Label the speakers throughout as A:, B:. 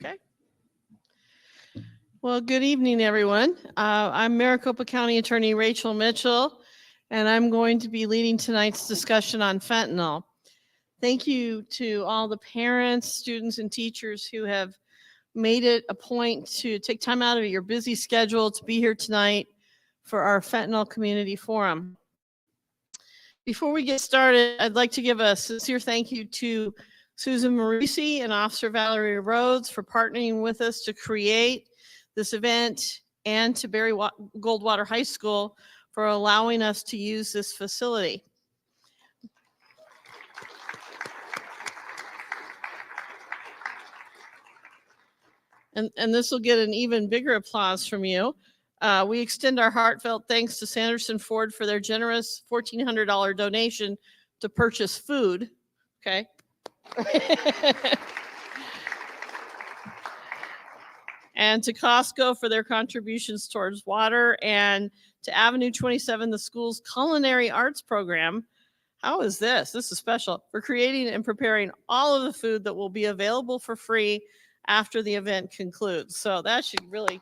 A: Okay. Well, good evening, everyone. I'm Maricopa County Attorney Rachel Mitchell, and I'm going to be leading tonight's discussion on fentanyl. Thank you to all the parents, students, and teachers who have made it a point to take time out of your busy schedule to be here tonight for our Fentanyl Community Forum. Before we get started, I'd like to give a sincere thank you to Susan Marisi and Officer Valerie Rhodes for partnering with us to create this event, and to Barry Goldwater High School for allowing us to use this facility. And this will get an even bigger applause from you. We extend our heartfelt thanks to Sanderson Ford for their generous $1,400 donation to purchase food. Okay. And to Costco for their contributions towards water, and to Avenue 27, the school's culinary arts program. How is this? This is special, for creating and preparing all of the food that will be available for free after the event concludes. So that should really.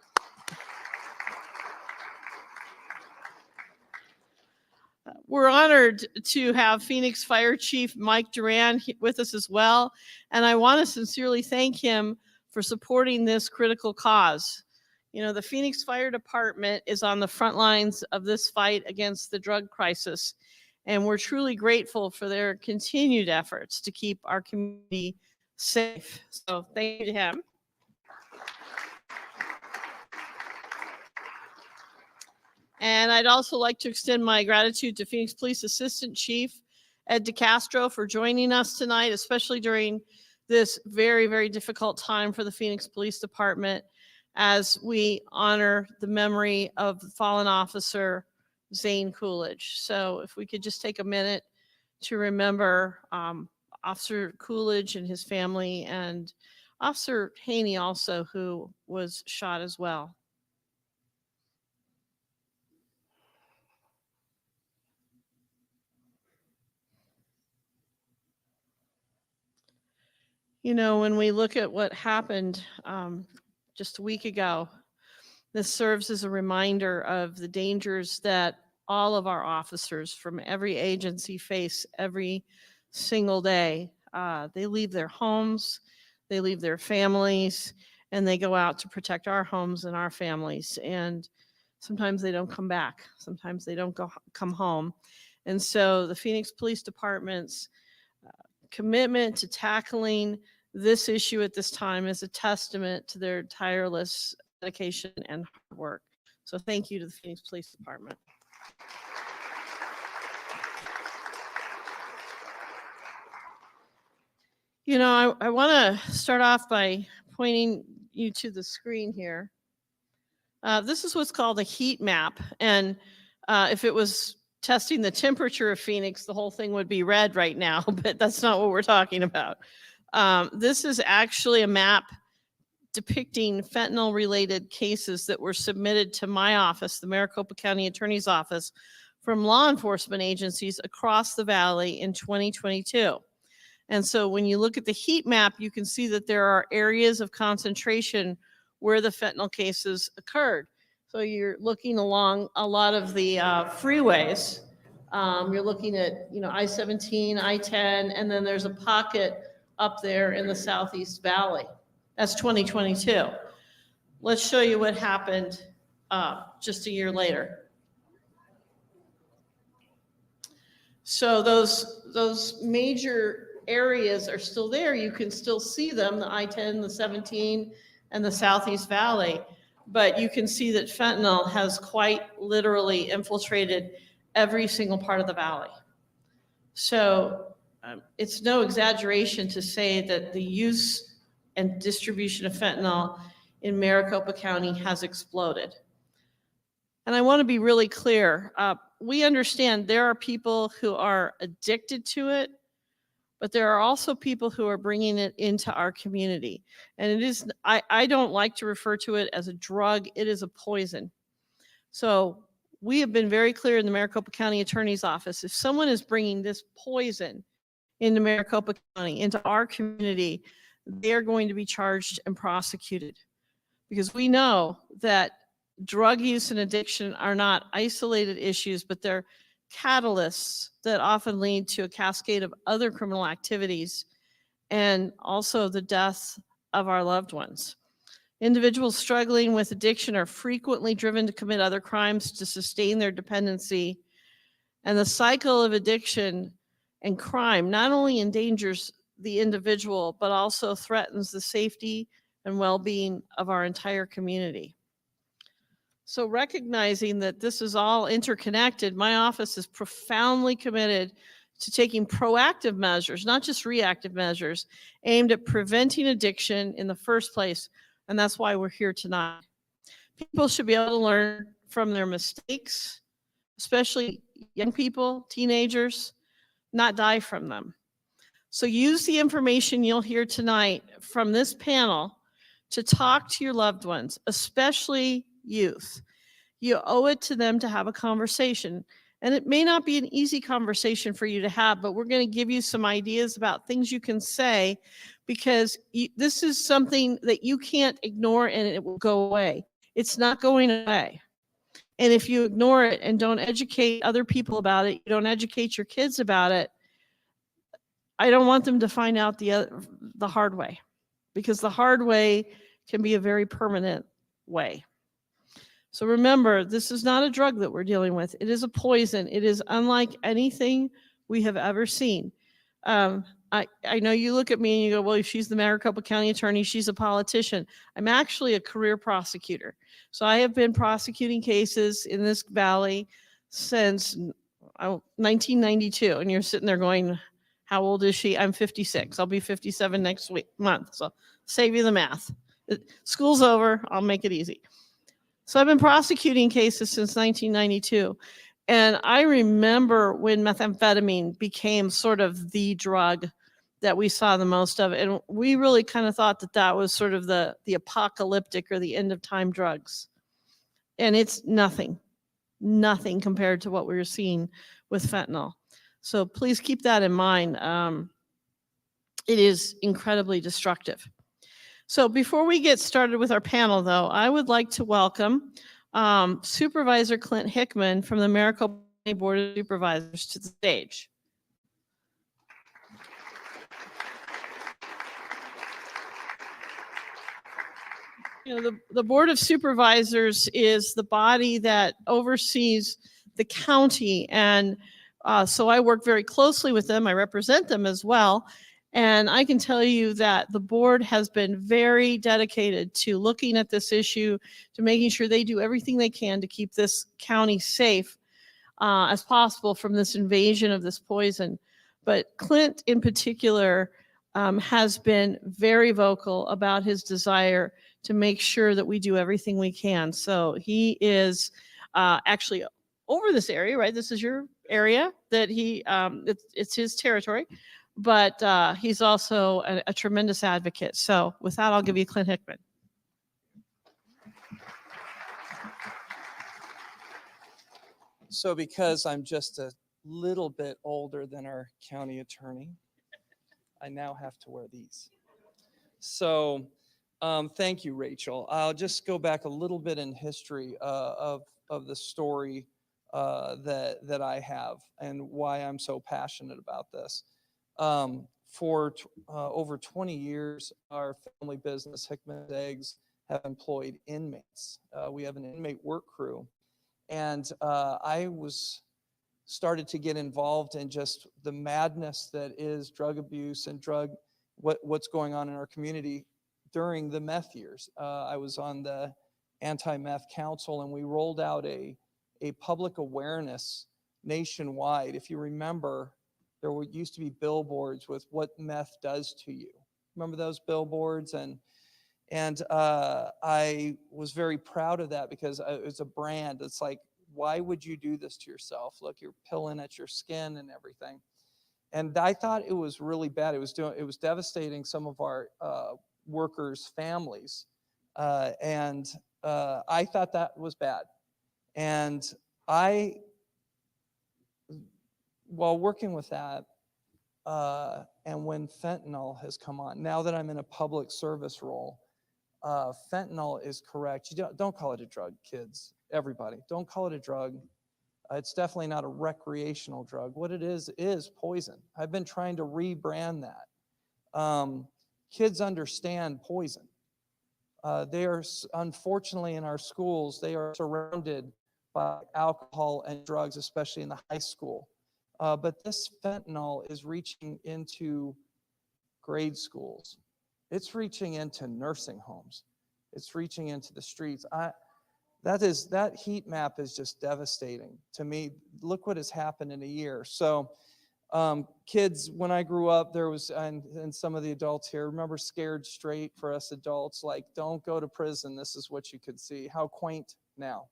A: We're honored to have Phoenix Fire Chief Mike Duran with us as well. And I want to sincerely thank him for supporting this critical cause. You know, the Phoenix Fire Department is on the front lines of this fight against the drug crisis, and we're truly grateful for their continued efforts to keep our community safe. So thank you to him. And I'd also like to extend my gratitude to Phoenix Police Assistant Chief Ed DeCastro for joining us tonight, especially during this very, very difficult time for the Phoenix Police Department, as we honor the memory of fallen officer Zane Coolidge. So if we could just take a minute to remember Officer Coolidge and his family, and Officer Haney also, who was shot as well. You know, when we look at what happened just a week ago, this serves as a reminder of the dangers that all of our officers from every agency face every single day. They leave their homes, they leave their families, and they go out to protect our homes and our families. And sometimes they don't come back. Sometimes they don't come home. And so the Phoenix Police Department's commitment to tackling this issue at this time is a testament to their tireless dedication and hard work. So thank you to the Phoenix Police Department. You know, I want to start off by pointing you to the screen here. This is what's called a heat map. And if it was testing the temperature of Phoenix, the whole thing would be red right now, but that's not what we're talking about. This is actually a map depicting fentanyl-related cases that were submitted to my office, the Maricopa County Attorney's Office, from law enforcement agencies across the valley in 2022. And so when you look at the heat map, you can see that there are areas of concentration where the fentanyl cases occurred. So you're looking along a lot of the freeways. You're looking at, you know, I-17, I-10, and then there's a pocket up there in the Southeast Valley. That's 2022. Let's show you what happened just a year later. So those major areas are still there. You can still see them, the I-10, the 17, and the Southeast Valley. But you can see that fentanyl has quite literally infiltrated every single part of the valley. So it's no exaggeration to say that the use and distribution of fentanyl in Maricopa County has exploded. And I want to be really clear. We understand there are people who are addicted to it, but there are also people who are bringing it into our community. And it is, I don't like to refer to it as a drug, it is a poison. So we have been very clear in the Maricopa County Attorney's Office, if someone is bringing this poison into Maricopa County, into our community, they are going to be charged and prosecuted, because we know that drug use and addiction are not isolated issues, but they're catalysts that often lead to a cascade of other criminal activities and also the death of our loved ones. Individuals struggling with addiction are frequently driven to commit other crimes to sustain their dependency. And the cycle of addiction and crime not only endangers the individual, but also threatens the safety and well-being of our entire community. So recognizing that this is all interconnected, my office is profoundly committed to taking proactive measures, not just reactive measures, aimed at preventing addiction in the first place. And that's why we're here tonight. People should be able to learn from their mistakes, especially young people, teenagers, not die from them. So use the information you'll hear tonight from this panel to talk to your loved ones, especially youth. You owe it to them to have a conversation. And it may not be an easy conversation for you to have, but we're going to give you some ideas about things you can say, because this is something that you can't ignore and it will go away. It's not going away. And if you ignore it and don't educate other people about it, you don't educate your kids about it, I don't want them to find out the hard way, because the hard way can be a very permanent way. So remember, this is not a drug that we're dealing with. It is a poison. It is unlike anything we have ever seen. I know you look at me and you go, well, she's the Maricopa County attorney, she's a politician. I'm actually a career prosecutor. So I have been prosecuting cases in this valley since 1992. And you're sitting there going, how old is she? I'm 56. I'll be 57 next month. So save you the math. School's over. I'll make it easy. So I've been prosecuting cases since 1992. And I remember when methamphetamine became sort of the drug that we saw the most of. And we really kind of thought that that was sort of the apocalyptic or the end of time drugs. And it's nothing compared to what we were seeing with fentanyl. So please keep that in mind. It is incredibly destructive. So before we get started with our panel, though, I would like to welcome Supervisor Clint Hickman from the Maricopa County Board of Supervisors to the stage. You know, the Board of Supervisors is the body that oversees the county, and so I work very closely with them. I represent them as well. And I can tell you that the board has been very dedicated to looking at this issue, to making sure they do everything they can to keep this county safe as possible from this invasion of this poison. But Clint in particular has been very vocal about his desire to make sure that we do everything we can. So he is actually over this area, right? This is your area that it's his territory. But he's also a tremendous advocate. So with that, I'll give you Clint Hickman.
B: So because I'm just a little bit older than our county attorney, I now have to wear these. So thank you, Rachel. I'll just go back a little bit in history of the story that I have and why I'm so passionate about this. For over 20 years, our family business, Hickman's Eggs, have employed inmates. We have an inmate work crew. And I started to get involved in just the madness that is drug abuse and what's going on in our community during the meth years. I was on the Anti-Meth Council, and we rolled out a public awareness nationwide. If you remember, there used to be billboards with what meth does to you. Remember those billboards? And I was very proud of that because it's a brand. It's like, why would you do this to yourself? Look, you're pilling at your skin and everything. And I thought it was really bad. It was devastating some of our workers' families. And I thought that was bad. And while working with that, And when fentanyl has come on, now that I'm in a public service role, fentanyl is correct. You don't call it a drug, kids, everybody. Don't call it a drug. It's definitely not a recreational drug. What it is poison. I've been trying to rebrand that. Kids understand poison. They are, unfortunately, in our schools, they are surrounded by alcohol and drugs, especially in the high school. But this fentanyl is reaching into grade schools. It's reaching into nursing homes. It's reaching into the streets. That heat map is just devastating to me. Look what has happened in a year. So kids, when I grew up, there was, and some of the adults here, remember Scared Straight for us adults, like, don't go to prison. This is what you could see. How quaint now.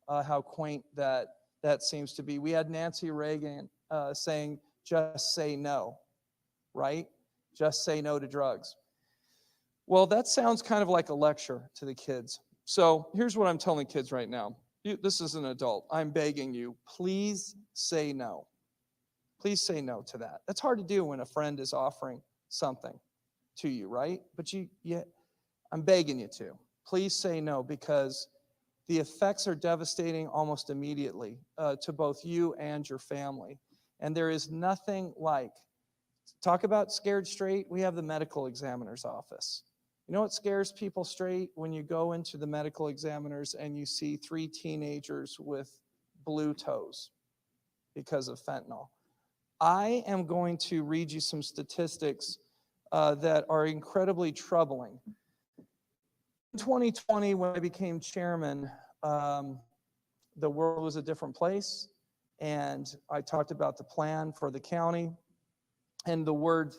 B: How quaint that seems to be. We had Nancy Reagan saying, just say no, right? Just say no to drugs. Well, that sounds kind of like a lecture to the kids. So here's what I'm telling kids right now. This is an adult. I'm begging you, please say no. Please say no to that. That's hard to do when a friend is offering something to you, right? But I'm begging you to. Please say no, because the effects are devastating almost immediately to both you and your family. And there is nothing like, talk about scared straight, we have the medical examiner's office. You know what scares people straight? When you go into the medical examiners and you see 3 teenagers with blue toes because of fentanyl. I am going to read you some statistics that are incredibly troubling. In 2020, when I became chairman, the world was a different place, and I talked about the plan for the county, and the word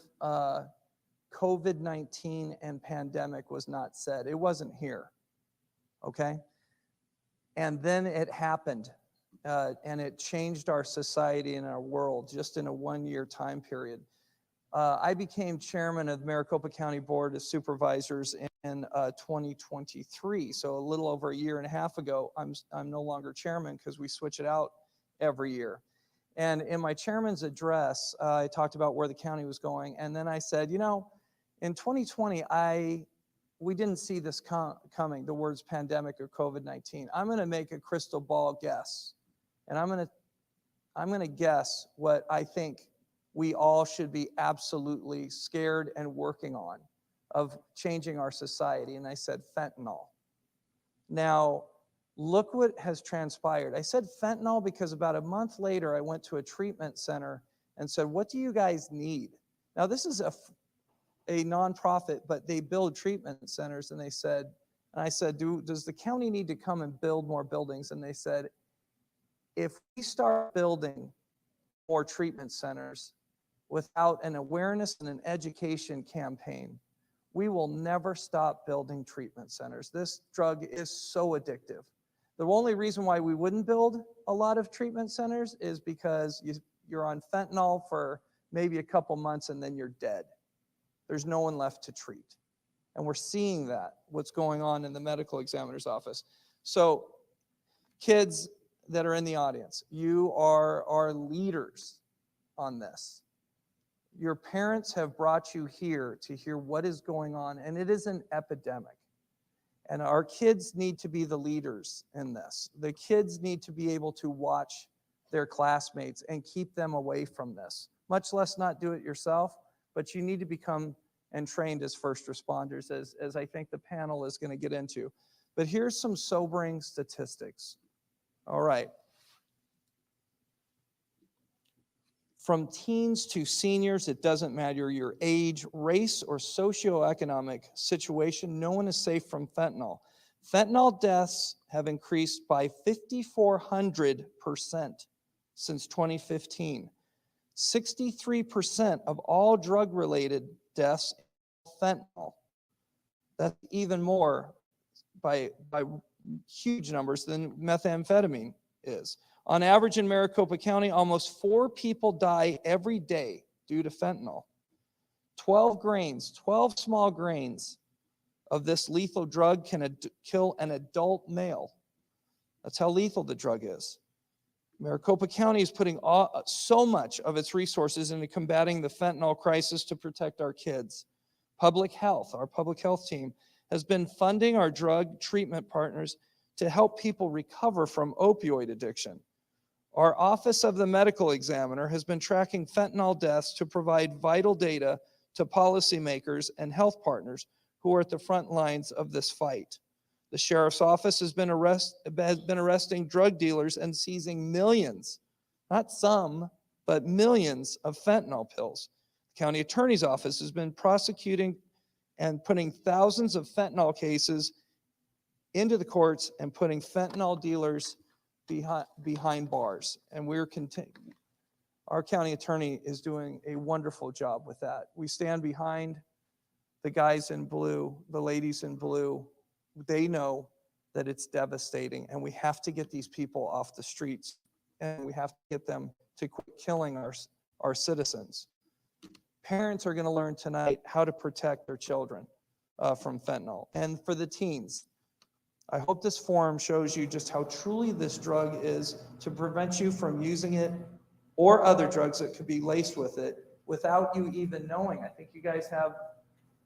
B: COVID-19 and pandemic was not said. It wasn't here, okay? And then it happened, and it changed our society and our world just in a 1-year time period. I became chairman of the Maricopa County Board of Supervisors in 2023, so a little over a year and a half ago. I'm no longer chairman because we switch it out every year. And in my chairman's address, I talked about where the county was going, and then I said, you know, in 2020, we didn't see this coming, the words pandemic or COVID-19. I'm going to make a crystal ball guess, and I'm going to guess what I think we all should be absolutely scared and working on of changing our society. And I said fentanyl. Now, look what has transpired. I said fentanyl because about a month later, I went to a treatment center and said, what do you guys need? Now, this is a nonprofit, but they build treatment centers. And they said, and I said, does the county need to come and build more buildings? And they said, if we start building more treatment centers without an awareness and an education campaign, we will never stop building treatment centers. This drug is so addictive. The only reason why we wouldn't build a lot of treatment centers is because you're on fentanyl for maybe a couple months and then you're dead. There's no one left to treat. And we're seeing that, what's going on in the medical examiner's office. So kids that are in the audience, you are our leaders on this. Your parents have brought you here to hear what is going on, and it is an epidemic. And our kids need to be the leaders in this. The kids need to be able to watch their classmates and keep them away from this, much less not do it yourself, but you need to become and trained as first responders, as I think the panel is going to get into. But here's some sobering statistics. All right. From teens to seniors, it doesn't matter your age, race, or socioeconomic situation, no one is safe from fentanyl. Fentanyl deaths have increased by 5,400% since 2015. 63% of all drug-related deaths fentanyl. That's even more by huge numbers than methamphetamine is. On average in Maricopa County, almost 4 people die every day due to fentanyl. 12 small grains of this lethal drug can kill an adult male. That's how lethal the drug is. Maricopa County is putting so much of its resources into combating the fentanyl crisis to protect our kids. Public health, our public health team, has been funding our drug treatment partners to help people recover from opioid addiction. Our Office of the Medical Examiner has been tracking fentanyl deaths to provide vital data to policymakers and health partners who are at the front lines of this fight. The Sheriff's Office has been arresting drug dealers and seizing millions, not some, but millions of fentanyl pills. The County Attorney's Office has been prosecuting and putting thousands of fentanyl cases into the courts and putting fentanyl dealers behind bars. And our county attorney is doing a wonderful job with that. We stand behind the guys in blue, the ladies in blue. They know that it's devastating, and we have to get these people off the streets, and we have to get them to quit killing our citizens. Parents are going to learn tonight how to protect their children from fentanyl. And for the teens, I hope this forum shows you just how truly this drug is to prevent you from using it or other drugs that could be laced with it without you even knowing. I think you guys have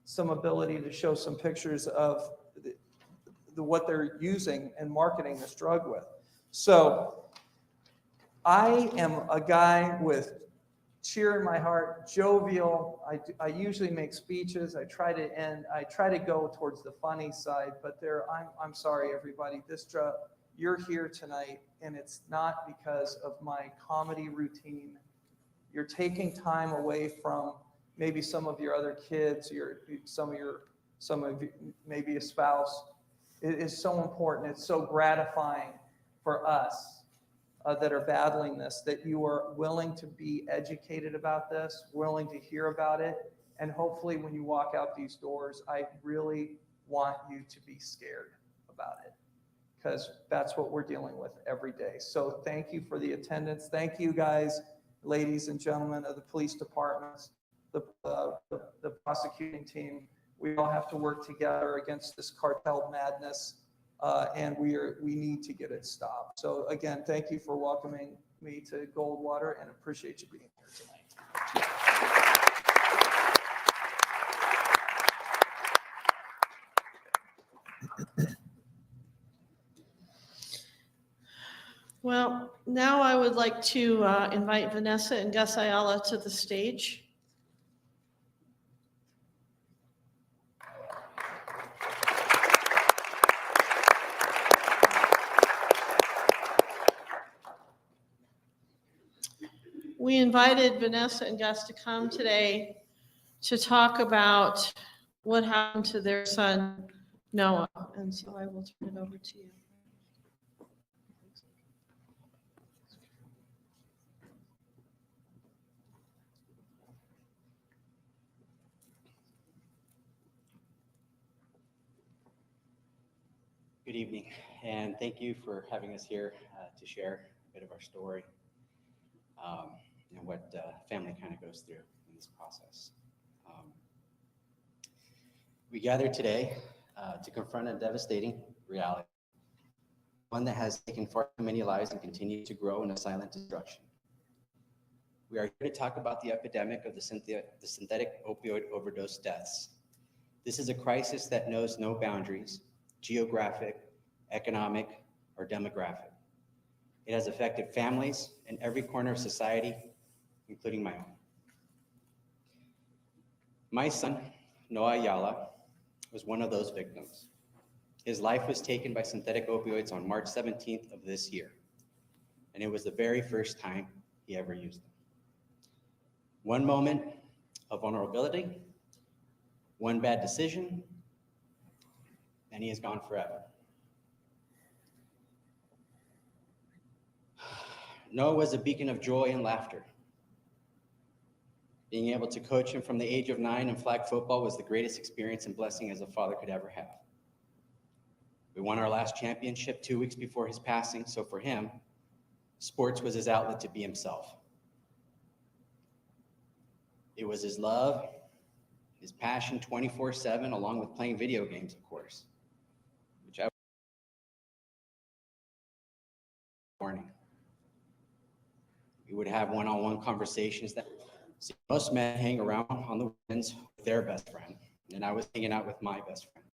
B: some ability to show some pictures of what they're using and marketing this drug with. So I am a guy with cheer in my heart, jovial. I usually make speeches. I try to go towards the funny side, but I'm sorry, everybody. This drug, you're here tonight, and it's not because of my comedy routine. You're taking time away from maybe some of your other kids, some of you, maybe a spouse. It is so important. It's so gratifying for us that are battling this, that you are willing to be educated about this, willing to hear about it. And hopefully when you walk out these doors, I really want you to be scared about it, because that's what we're dealing with every day. So thank you for the attendance. Thank you guys, ladies and gentlemen of the police departments, the prosecuting team. We all have to work together against this cartel madness, and we need to get it stopped. So again, thank you for welcoming me to Goldwater, and appreciate you being here tonight.
A: Well, now I would like to invite Vanessa and Gus Ayala to the stage. We invited Vanessa and Gus to come today to talk about what happened to their son, Noah. And so I will turn it over to you.
C: Good evening, and thank you for having us here to share a bit of our story and what family kind of goes through in this process. We gathered today to confront a devastating reality, one that has taken far too many lives and continues to grow in a silent destruction. We are here to talk about the epidemic of the synthetic opioid overdose deaths. This is a crisis that knows no boundaries, geographic, economic, or demographic. It has affected families in every corner of society, including my own. My son, Noah Ayala, was one of those victims. His life was taken by synthetic opioids on March 17th of this year, and it was the very first time he ever used them. One moment of vulnerability, one bad decision, and he is gone forever. Noah was a beacon of joy and laughter. Being able to coach him from the age of 9 in flag football was the greatest experience and blessing as a father could ever have. We won our last championship 2 weeks before his passing, so for him, sports was his outlet to be himself. It was his love, his passion 24/7, along with playing video games, of course, which I morning. We would have one-on-one conversations that see, most men hang around on the weekends with their best friend, and I was hanging out with my best friend.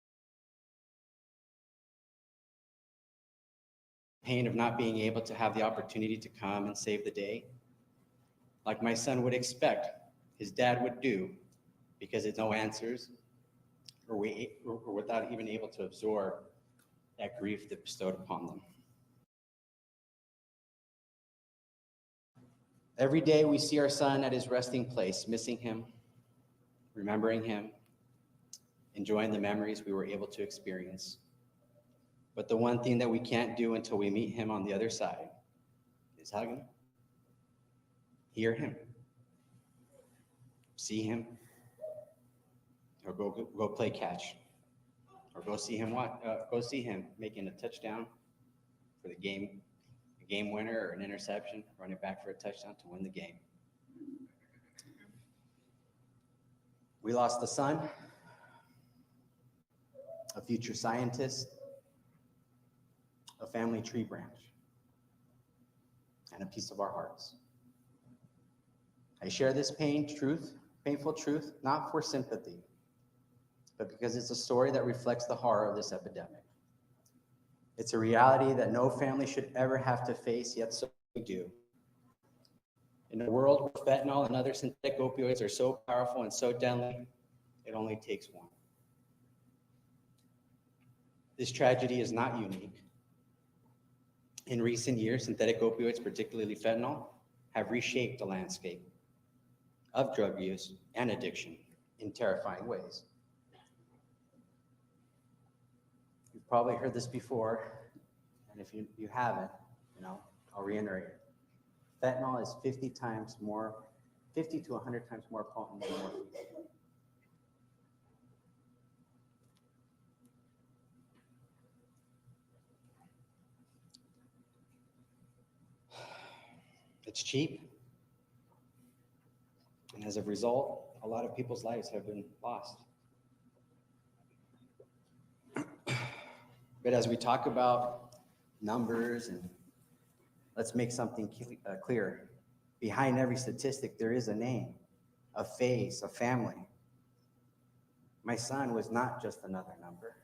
C: Pain of not being able to have the opportunity to come and save the day, like my son would expect his dad would do, because it's no answers, or without even able to absorb that grief that bestowed upon them. Every day we see our son at his resting place, missing him, remembering him, enjoying the memories we were able to experience. But the one thing that we can't do until we meet him on the other side is hug him, hear him, see him, or go play catch, or go see him making a touchdown for the game, a game winner or an interception, running back for a touchdown to win the game. We lost a son, a future scientist, a family tree branch, and a piece of our hearts. I share this painful truth, not for sympathy, but because it's a story that reflects the horror of this epidemic. It's a reality that no family should ever have to face, yet so we do. In a world where fentanyl and other synthetic opioids are so powerful and so deadly, it only takes one. This tragedy is not unique. In recent years, synthetic opioids, particularly fentanyl, have reshaped the landscape of drug use and addiction in terrifying ways. You've probably heard this before, and if you haven't, I'll reiterate it. Fentanyl is 50 to 100 times more potent than morphine. It's cheap, and as a result, a lot of people's lives have been lost. But as we talk about numbers, and let's make something clear. Behind every statistic, there is a name, a face, a family. My son was not just another number.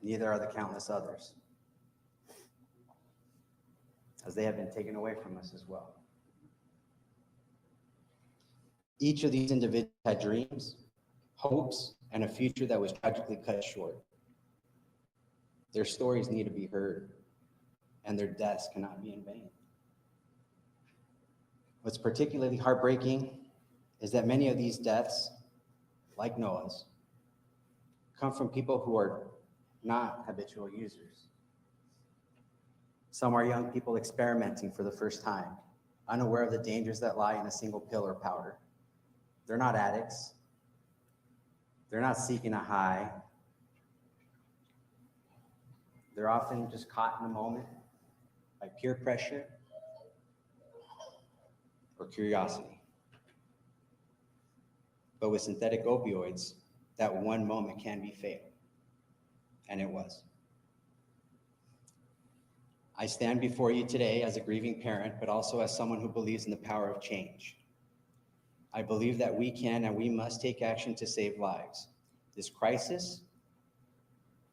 C: Neither are the countless others, as they have been taken away from us as well. Each of these individuals had dreams, hopes, and a future that was tragically cut short. Their stories need to be heard, and their deaths cannot be in vain. What's particularly heartbreaking is that many of these deaths, like Noah's, come from people who are not habitual users. Some are young people experimenting for the first time, unaware of the dangers that lie in a single pill or powder. They're not addicts. They're not seeking a high. They're often just caught in a moment by peer pressure or curiosity. But with synthetic opioids, that one moment can be fatal, and it was. I stand before you today as a grieving parent, but also as someone who believes in the power of change. I believe that we can and we must take action to save lives. This crisis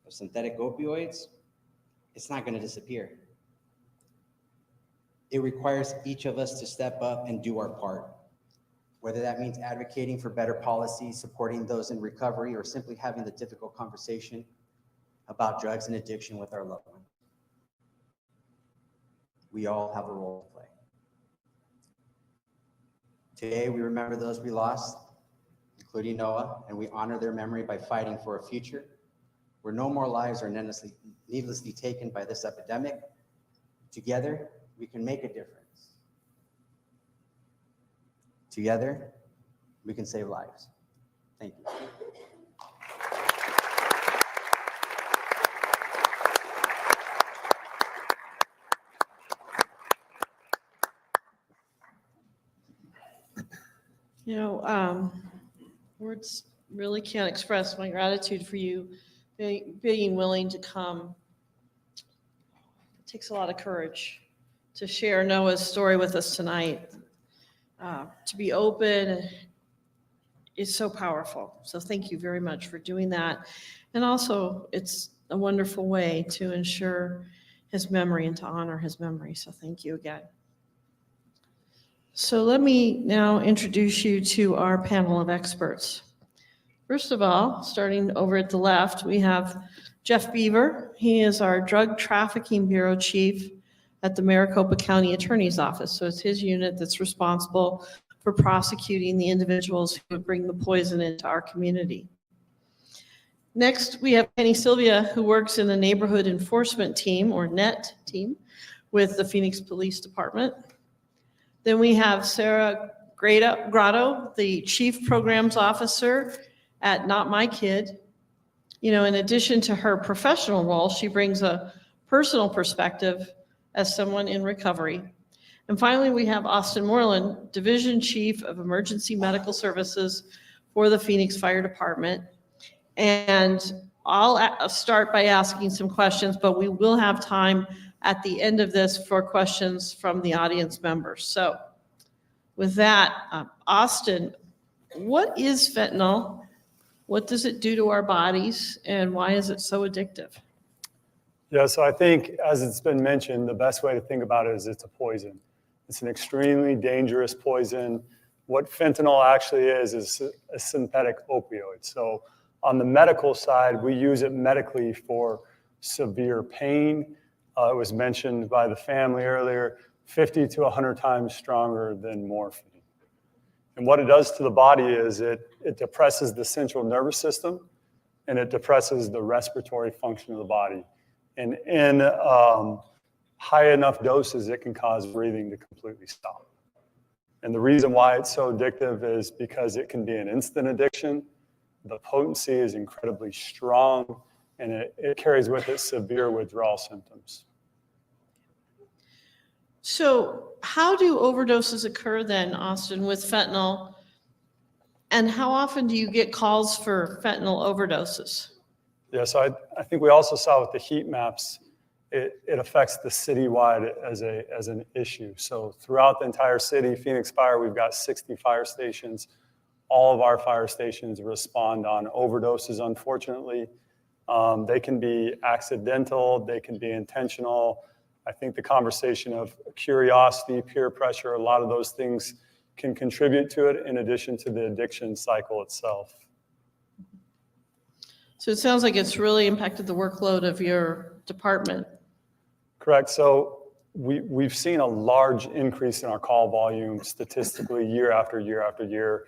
C: of synthetic opioids, it's not going to disappear. It requires each of us to step up and do our part, whether that means advocating for better policies, supporting those in recovery, or simply having the difficult conversation about drugs and addiction with our loved ones. We all have a role to play. Today, we remember those we lost, including Noah, and we honor their memory by fighting for a future where no more lives are needlessly taken by this epidemic. Together, we can make a difference. Together, we can save lives. Thank you.
A: Words really can't express my gratitude for you being willing to come. It takes a lot of courage. to share Noah's story with us tonight. To be open is so powerful. So thank you very much for doing that. And also, it's a wonderful way to ensure his memory and to honor his memory. So thank you again. So let me now introduce you to our panel of experts. First of all, starting over at the left, we have Jeff Beaver. He is our Drug Trafficking Bureau Chief at the Maricopa County Attorney's Office. So it's his unit that's responsible for prosecuting the individuals who would bring the poison into our community. Next, we have Penny Sylvia, who works in the Neighborhood Enforcement Team, or NET team, with the Phoenix Police Department. Then we have Sarah Grotto, the Chief Programs Officer at Not My Kid. You know, in addition to her professional role, she brings a personal perspective as someone in recovery. And finally, we have Austin Moreland, Division Chief of Emergency Medical Services for the Phoenix Fire Department. And I'll start by asking some questions, but we will have time at the end of this for questions from the audience members. So with that, Austin, what is fentanyl? What does it do to our bodies, and why is it so addictive?
D: Yeah, so I think, as it's been mentioned, the best way to think about it is it's a poison. It's an extremely dangerous poison. What fentanyl actually is a synthetic opioid. So on the medical side, we use it medically for severe pain. It was mentioned by the family earlier, 50 to 100 times stronger than morphine. And what it does to the body is it depresses the central nervous system, and it depresses the respiratory function of the body. And in high enough doses, it can cause breathing to completely stop. And the reason why it's so addictive is because it can be an instant addiction. The potency is incredibly strong, and it carries with it severe withdrawal symptoms.
A: So how do overdoses occur then, Austin, with fentanyl? And how often do you get calls for fentanyl overdoses?
D: Yeah, so I think we also saw with the heat maps, it affects the citywide as an issue. So throughout the entire city, Phoenix Fire, we've got 60 fire stations. All of our fire stations respond on overdoses, unfortunately. They can be accidental, they can be intentional. I think the conversation of curiosity, peer pressure, a lot of those things can contribute to it in addition to the addiction cycle itself.
A: So it sounds like it's really impacted the workload of your department.
D: Correct. So we've seen a large increase in our call volume statistically year after year after year.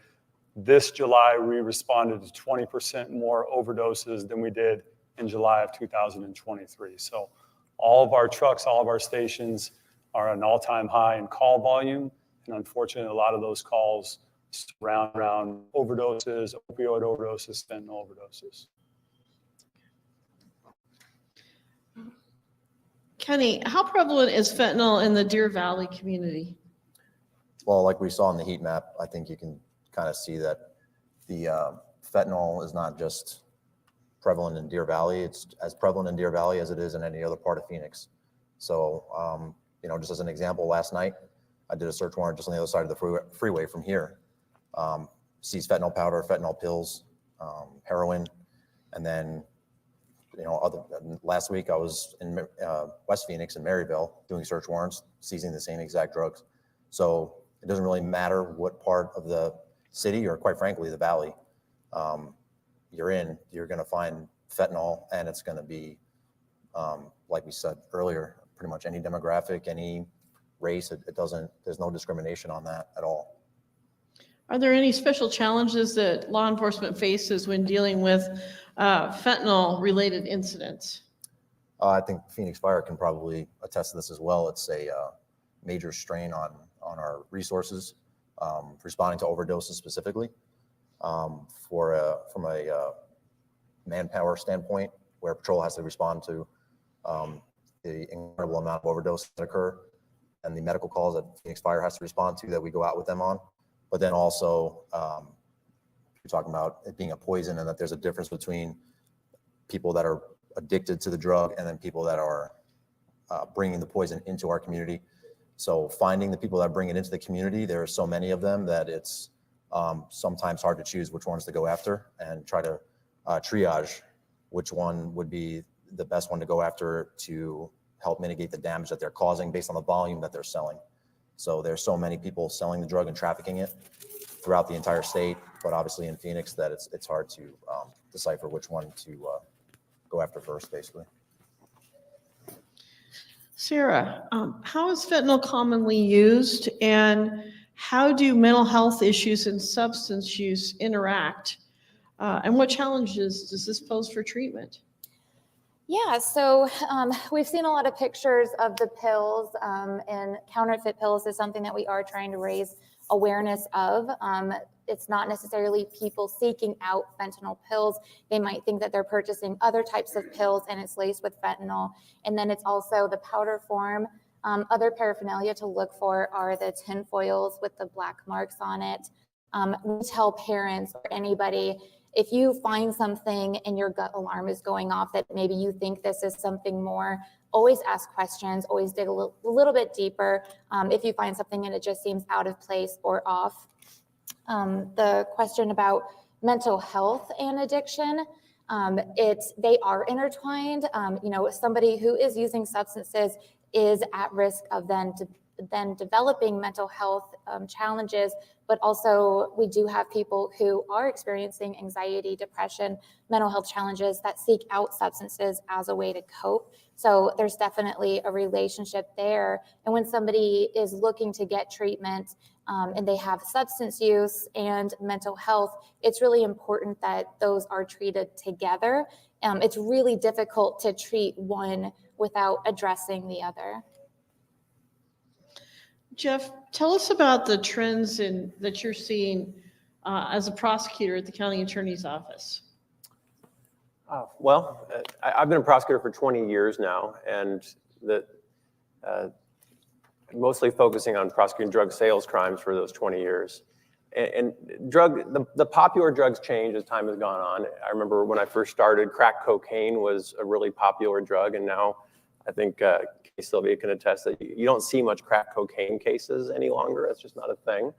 D: This July, we responded to 20% more overdoses than we did in July of 2023. So all of our trucks, all of our stations are at an all-time high in call volume. And unfortunately, a lot of those calls surround around overdoses, opioid overdoses, fentanyl overdoses.
A: Kenny, how prevalent is fentanyl in the Deer Valley community?
E: Well, like we saw in the heat map, I think you can kind of see that the fentanyl is not just prevalent in Deer Valley. It's as prevalent in Deer Valley as it is in any other part of Phoenix. So, just as an example, last night, I did a search warrant just on the other side of the freeway from here. Seized fentanyl powder, fentanyl pills, heroin, and then, last week I was in West Phoenix in Maryville doing search warrants, seizing the same exact drugs. So it doesn't really matter what part of the city or, quite frankly, the valley you're in, you're going to find fentanyl, and it's going to be, like we said earlier, pretty much any demographic, any race. There's no discrimination on that at all.
A: Are there any special challenges that law enforcement faces when dealing with fentanyl-related incidents?
E: I think Phoenix Fire can probably attest to this as well. It's a major strain on our resources, responding to overdoses specifically. From a manpower standpoint, where patrol has to respond to the incredible amount of overdoses that occur, and the medical calls that Phoenix Fire has to respond to that we go out with them on. But then also, you're talking about it being a poison, and that there's a difference between people that are addicted to the drug and then people that are bringing the poison into our community. So finding the people that bring it into the community, there are so many of them that it's sometimes hard to choose which ones to go after and try to triage which one would be the best one to go after to help mitigate the damage that they're causing based on the volume that they're selling. So there's so many people selling the drug and trafficking it throughout the entire state, but obviously in Phoenix that it's hard to decipher which one to go after first, basically.
A: Sarah, how is fentanyl commonly used, and how do mental health issues and substance use interact? And what challenges does this pose for treatment?
F: Yeah, so we've seen a lot of pictures of the pills, and counterfeit pills is something that we are trying to raise awareness of. It's not necessarily people seeking out fentanyl pills. They might think that they're purchasing other types of pills and it's laced with fentanyl. And then it's also the powder form. Other paraphernalia to look for are the tin foils with the black marks on it. We tell parents or anybody, if you find something and your gut alarm is going off that maybe you think this is something more, always ask questions, always dig a little bit deeper if you find something and it just seems out of place or off. The question about mental health and addiction, they are intertwined. Somebody who is using substances is at risk of then developing mental health challenges, but also we do have people who are experiencing anxiety, depression, mental health challenges that seek out substances as a way to cope. So there's definitely a relationship there. And when somebody is looking to get treatment and they have substance use and mental health, it's really important that those are treated together. It's really difficult to treat one without addressing the other.
A: Jeff, tell us about the trends that you're seeing as a prosecutor at the county attorney's office.
G: I've been a prosecutor for 20 years now, and mostly focusing on prosecuting drug sales crimes for those 20 years. And the popular drugs change as time has gone on. I remember when I first started, crack cocaine was a really popular drug, and now I think Sylvia can attest that you don't see much crack cocaine cases any longer. It's just not a thing.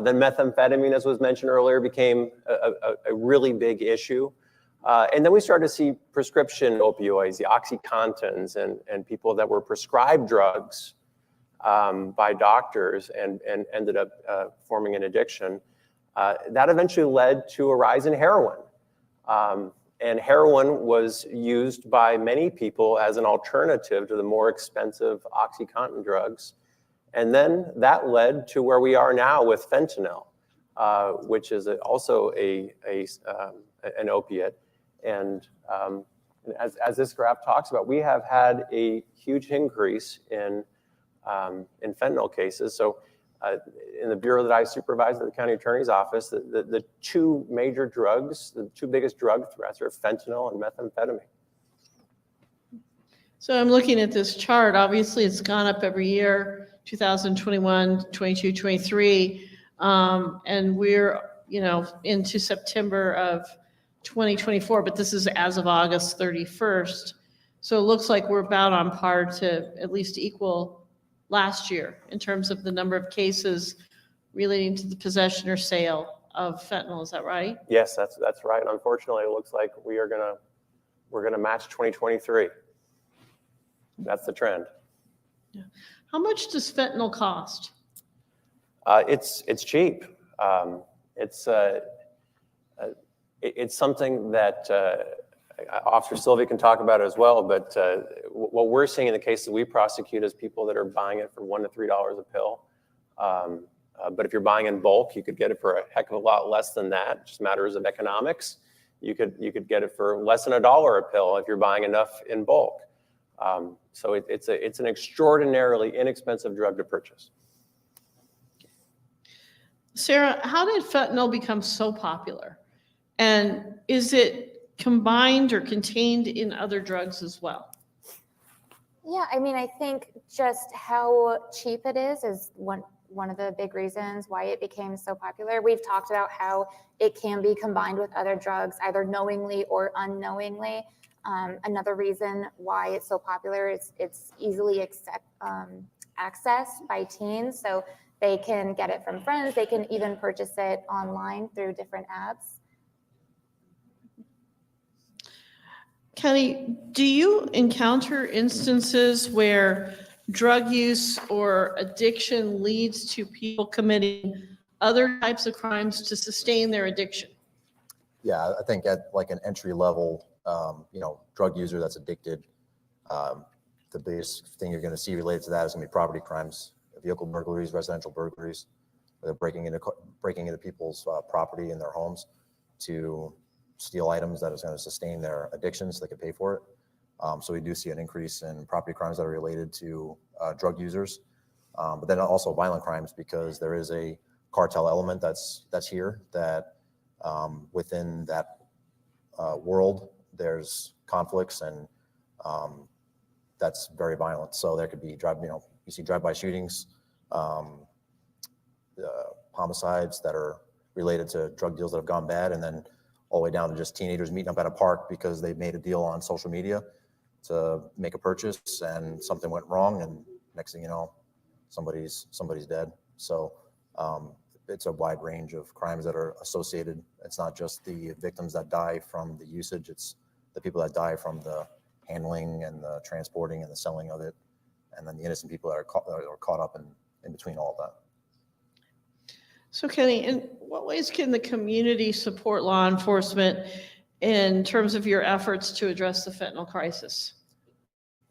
G: Then methamphetamine, as was mentioned earlier, became a really big issue. And then we started to see prescription opioids, the OxyContins, and people that were prescribed drugs by doctors and ended up forming an addiction. That eventually led to a rise in heroin. And heroin was used by many people as an alternative to the more expensive OxyContin drugs. And then that led to where we are now with fentanyl, which is also an opiate. And as this graph talks about, we have had a huge increase in fentanyl cases. So in the bureau that I supervise at the county attorney's office, the two major drugs, the two biggest drug threats are fentanyl and methamphetamine.
A: So I'm looking at this chart. Obviously, it's gone up every year, 2021, 22, 23. And we're, into September of 2024, but this is as of August 31st. So it looks like we're about on par to at least equal last year in terms of the number of cases relating to the possession or sale of fentanyl. Is that right?
G: Yes, that's right. Unfortunately, it looks like we're gonna match 2023. That's the trend.
A: Yeah. How much does fentanyl cost?
G: It's cheap. It's something that Officer Sylvia can talk about as well, but what we're seeing in the cases we prosecute is people that are buying it for $1 to $3 a pill. But if you're buying in bulk, you could get it for a heck of a lot less than that. It just matters of economics. You could get it for less than $1 a pill if you're buying enough in bulk. So it's an extraordinarily inexpensive drug to purchase.
A: Sarah, how did fentanyl become so popular? And is it combined or contained in other drugs as well?
F: Yeah, I think just how cheap it is one of the big reasons why it became so popular. We've talked about how it can be combined with other drugs, either knowingly or unknowingly. Another reason why it's so popular is it's easily accessed by teens. So they can get it from friends. They can even purchase it online through different apps.
A: Kelly, do you encounter instances where drug use or addiction leads to people committing other types of crimes to sustain their addiction?
E: Yeah, I think at like an entry level, drug user that's addicted, the biggest thing you're going to see related to that is going to be property crimes, vehicle burglaries, residential burglaries. They're breaking into people's property in their homes to steal items that is going to sustain their addiction so they can pay for it. So we do see an increase in property crimes that are related to drug users, but then also violent crimes, because there is a cartel element that's here that within that world, there's conflicts, and that's very violent. So there could be you see drive-by shootings, homicides that are related to drug deals that have gone bad, and then all the way down to just teenagers meeting up at a park because they made a deal on social media to make a purchase and something went wrong, and next thing you know, somebody's dead. So it's a wide range of crimes that are associated. It's not just the victims that die from the usage, it's the people that die from the handling and the transporting and the selling of it, and then the innocent people that are caught up in between all of that.
A: So Kenny, in what ways can the community support law enforcement in terms of your efforts to address the fentanyl crisis?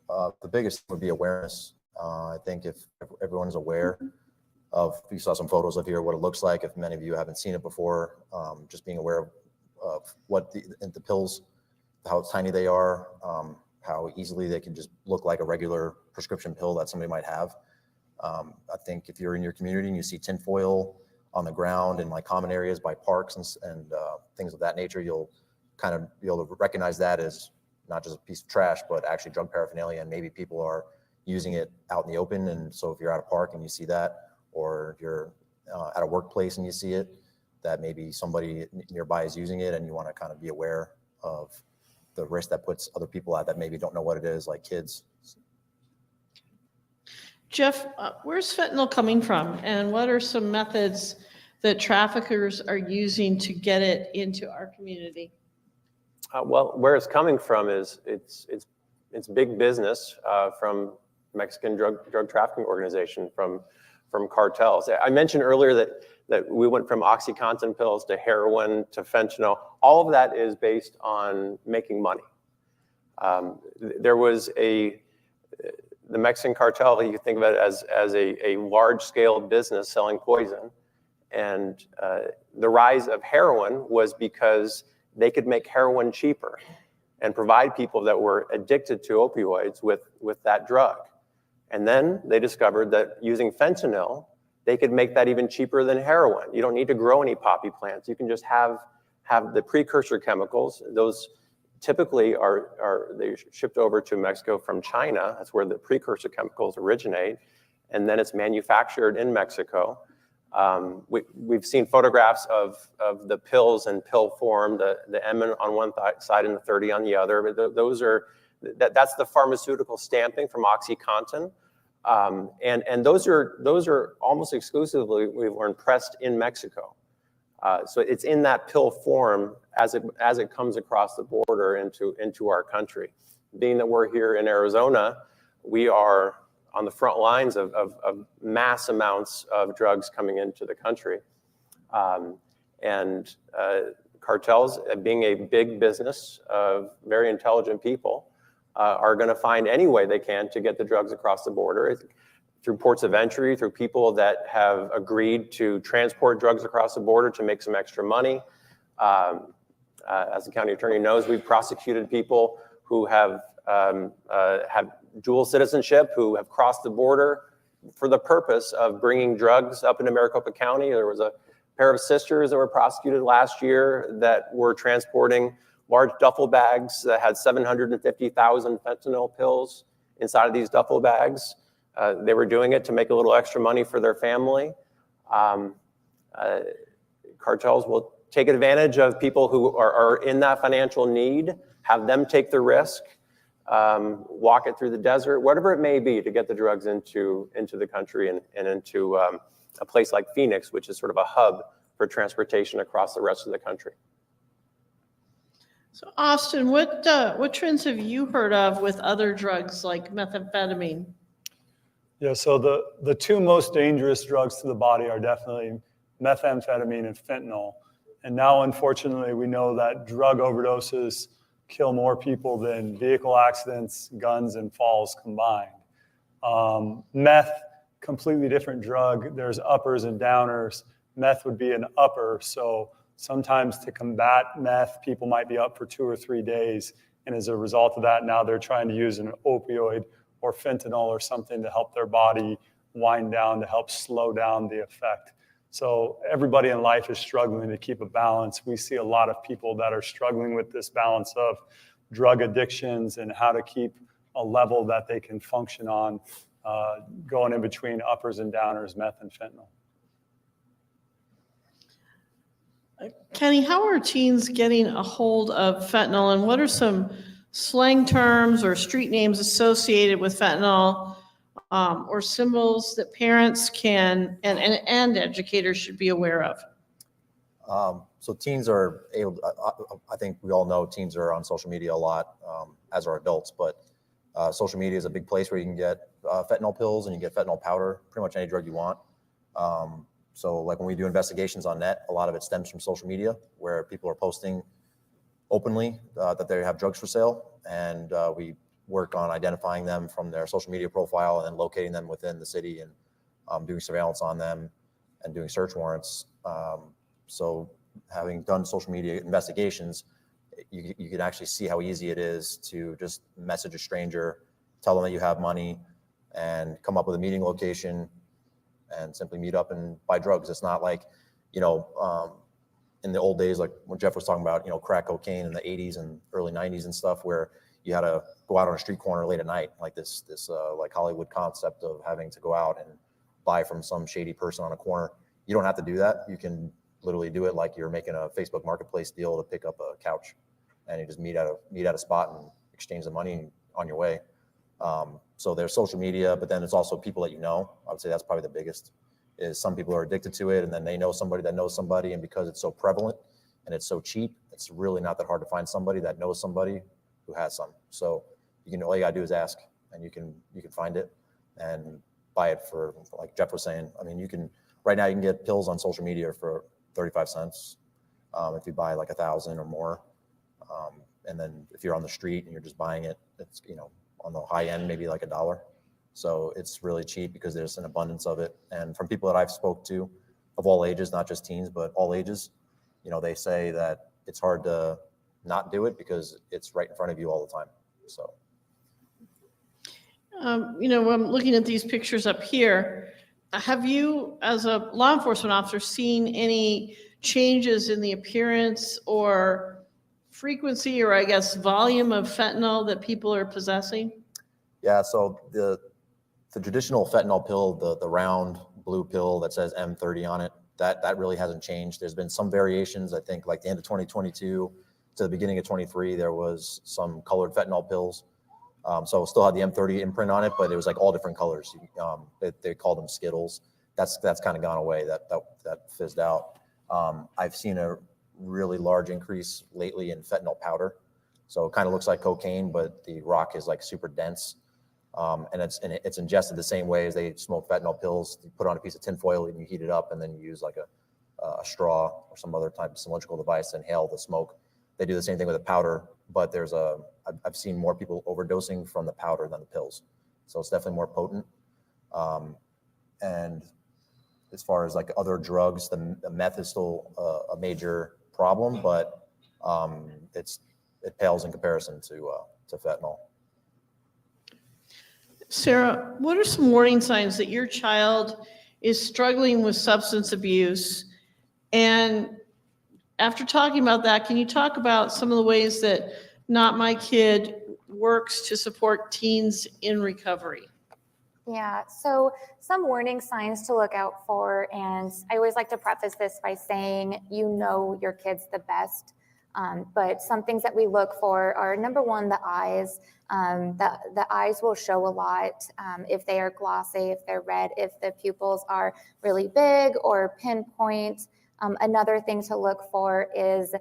E: The biggest would be awareness. I think if everyone's aware of, you saw some photos of here, what it looks like. If many of you haven't seen it before, just being aware of what the pills, how tiny they are, how easily they can just look like a regular prescription pill that somebody might have. I think if you're in your community and you see tinfoil on the ground in like common areas by parks and things of that nature, you'll kind of be able to recognize that as not just a piece of trash, but actually drug paraphernalia, and maybe people are using it out in the open. And so if you're at a park and you see that, or if you're at a workplace and you see it, that maybe somebody nearby is using it, and you want to kind of be aware of the risk that puts other people at that maybe don't know what it is, like kids.
A: Jeff, where's fentanyl coming from, and what are some methods that traffickers are using to get it into our community?
G: Well, where it's coming from is it's big business from Mexican drug trafficking organization, from cartels. I mentioned earlier that we went from OxyContin pills to heroin to fentanyl. All of that is based on making money. There was the Mexican cartel, you think of it as a large-scale business selling poison. And the rise of heroin was because they could make heroin cheaper and provide people that were addicted to opioids with that drug. And then they discovered that using fentanyl, they could make that even cheaper than heroin. You don't need to grow any poppy plants. You can just have the precursor chemicals. Those typically they shipped over to Mexico from China. That's where the precursor chemicals originate. And then it's manufactured in Mexico. We've seen photographs of the pills in pill form, the M on one side and the 30 on the other. But that's the pharmaceutical stamping from OxyContin. And those are almost exclusively, we've learned, pressed in Mexico. So it's in that pill form as it comes across the border into our country. Being that we're here in Arizona, we are on the front lines of mass amounts of drugs coming into the country. And cartels, being a big business of very intelligent people, are going to find any way they can to get the drugs across the border, through ports of entry, through people that have agreed to transport drugs across the border to make some extra money. As the county attorney knows, we've prosecuted people who have dual citizenship, who have crossed the border for the purpose of bringing drugs up into Maricopa County. There was a pair of sisters that were prosecuted last year that were transporting large duffel bags that had 750,000 fentanyl pills inside of these duffel bags. They were doing it to make a little extra money for their family. Cartels will take advantage of people who are in that financial need, have them take the risk. walk it through the desert, whatever it may be, to get the drugs into the country and into a place like Phoenix, which is sort of a hub for transportation across the rest of the country.
A: So Austin, what trends have you heard of with other drugs like methamphetamine?
D: Yeah, so the two most dangerous drugs to the body are definitely methamphetamine and fentanyl. And now, unfortunately, we know that drug overdoses kill more people than vehicle accidents, guns, and falls combined. Meth, completely different drug. There's uppers and downers. Meth would be an upper, so sometimes to combat meth, people might be up for 2 or 3 days. And as a result of that, now they're trying to use an opioid or fentanyl or something to help their body wind down, to help slow down the effect. So everybody in life is struggling to keep a balance. We see a lot of people that are struggling with this balance of drug addictions and how to keep a level that they can function on, going in between uppers and downers, meth and fentanyl.
A: Kenny, how are teens getting a hold of fentanyl, and what are some slang terms or street names associated with fentanyl, or symbols that parents can and educators should be aware of?
E: So teens are able, I think we all know teens are on social media a lot, as are adults, but social media is a big place where you can get fentanyl pills and you get fentanyl powder, pretty much any drug you want. So like when we do investigations on net, a lot of it stems from social media where people are posting openly that they have drugs for sale, and we work on identifying them from their social media profile and then locating them within the city and doing surveillance on them and doing search warrants. So having done social media investigations, you can actually see how easy it is to just message a stranger, tell them that you have money, and come up with a meeting location and simply meet up and buy drugs. It's not like, in the old days, like when Jeff was talking about, crack cocaine in the 80s and early 90s and stuff, where you had to go out on a street corner late at night, like this like Hollywood concept of having to go out and buy from some shady person on a corner. You don't have to do that. You can literally do it like you're making a Facebook Marketplace deal to pick up a couch, and you just meet at a spot and exchange the money on your way. So there's social media, but then it's also people that I would say that's probably the biggest, is some people are addicted to it, and then they know somebody that knows somebody, and because it's so prevalent and it's so cheap, it's really not that hard to find somebody that knows somebody who has some. So all you gotta do is ask, and you can find it and buy it for, like Jeff was saying. I mean, right now you can get pills on social media for 35 cents if you buy like 1,000 or more. And then if you're on the street and you're just buying it, it's on the high end, maybe like $1. So it's really cheap because there's an abundance of it. And from people that I've spoke to of all ages, not just teens, but all ages, they say that it's hard to not do it because it's right in front of you all the time. So.
A: I'm looking at these pictures up here. Have you, as a law enforcement officer, seen any changes in the appearance or frequency, or I guess volume of fentanyl that people are possessing?
E: Yeah, so the traditional fentanyl pill, the round blue pill that says M30 on it, that really hasn't changed. There's been some variations. I think like the end of 2022 to the beginning of 23, there was some colored fentanyl pills. So it still had the M30 imprint on it, but it was like all different colors. They called them Skittles. That's kind of gone away. That fizzed out. I've seen a really large increase lately in fentanyl powder. So it kind of looks like cocaine, but the rock is like super dense. And it's ingested the same way as they smoke fentanyl pills. You put on a piece of tinfoil and you heat it up, and then you use like a straw or some other type of cylindrical device to inhale the smoke. They do the same thing with the powder, but I've seen more people overdosing from the powder than the pills. So it's definitely more potent. And as far as like other drugs, the meth is still a major problem, but it pales in comparison to fentanyl.
A: Sarah, what are some warning signs that your child is struggling with substance abuse? And after talking about that, can you talk about some of the ways that Not My Kid works to support teens in recovery?
F: Yeah, so some warning signs to look out for, and I always like to preface this by saying, your kids the best. But some things that we look for are, number one, the eyes. The eyes will show a lot if they are glossy, if they're red, if the pupils are really big or pinpoint. Another thing to look for is,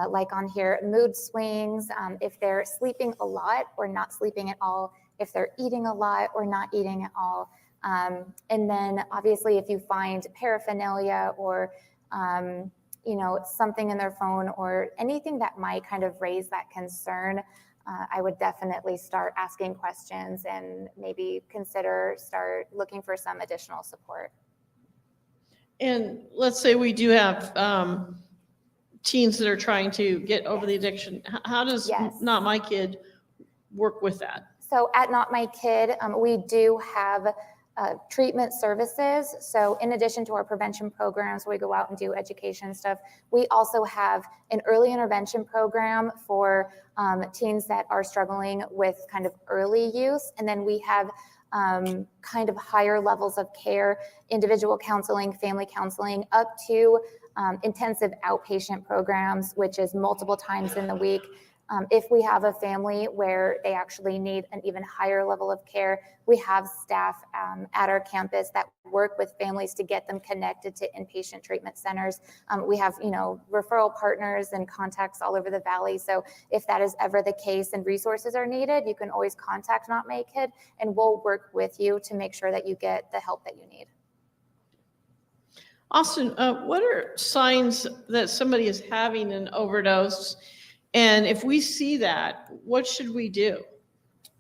F: like on here, mood swings, if they're sleeping a lot or not sleeping at all, if they're eating a lot or not eating at all. And then obviously if you find paraphernalia or something in their phone or anything that might kind of raise that concern, I would definitely start asking questions and maybe start looking for some additional support.
A: And let's say we do have teens that are trying to get over the addiction. How does
F: Yes.
A: Not My Kid work with that?
F: So at Not My Kid, we do have treatment services. So in addition to our prevention programs, we go out and do education stuff. We also have an early intervention program for teens that are struggling with kind of early use. And then we have kind of higher levels of care, individual counseling, family counseling, up to intensive outpatient programs, which is multiple times in the week. If we have a family where they actually need an even higher level of care, we have staff at our campus that work with families to get them connected to inpatient treatment centers. We have, referral partners and contacts all over the valley. So if that is ever the case and resources are needed, you can always contact Not My Kid, and we'll work with you to make sure that you get the help that you need.
A: Austin, what are signs that somebody is having an overdose? And if we see that, what should we do?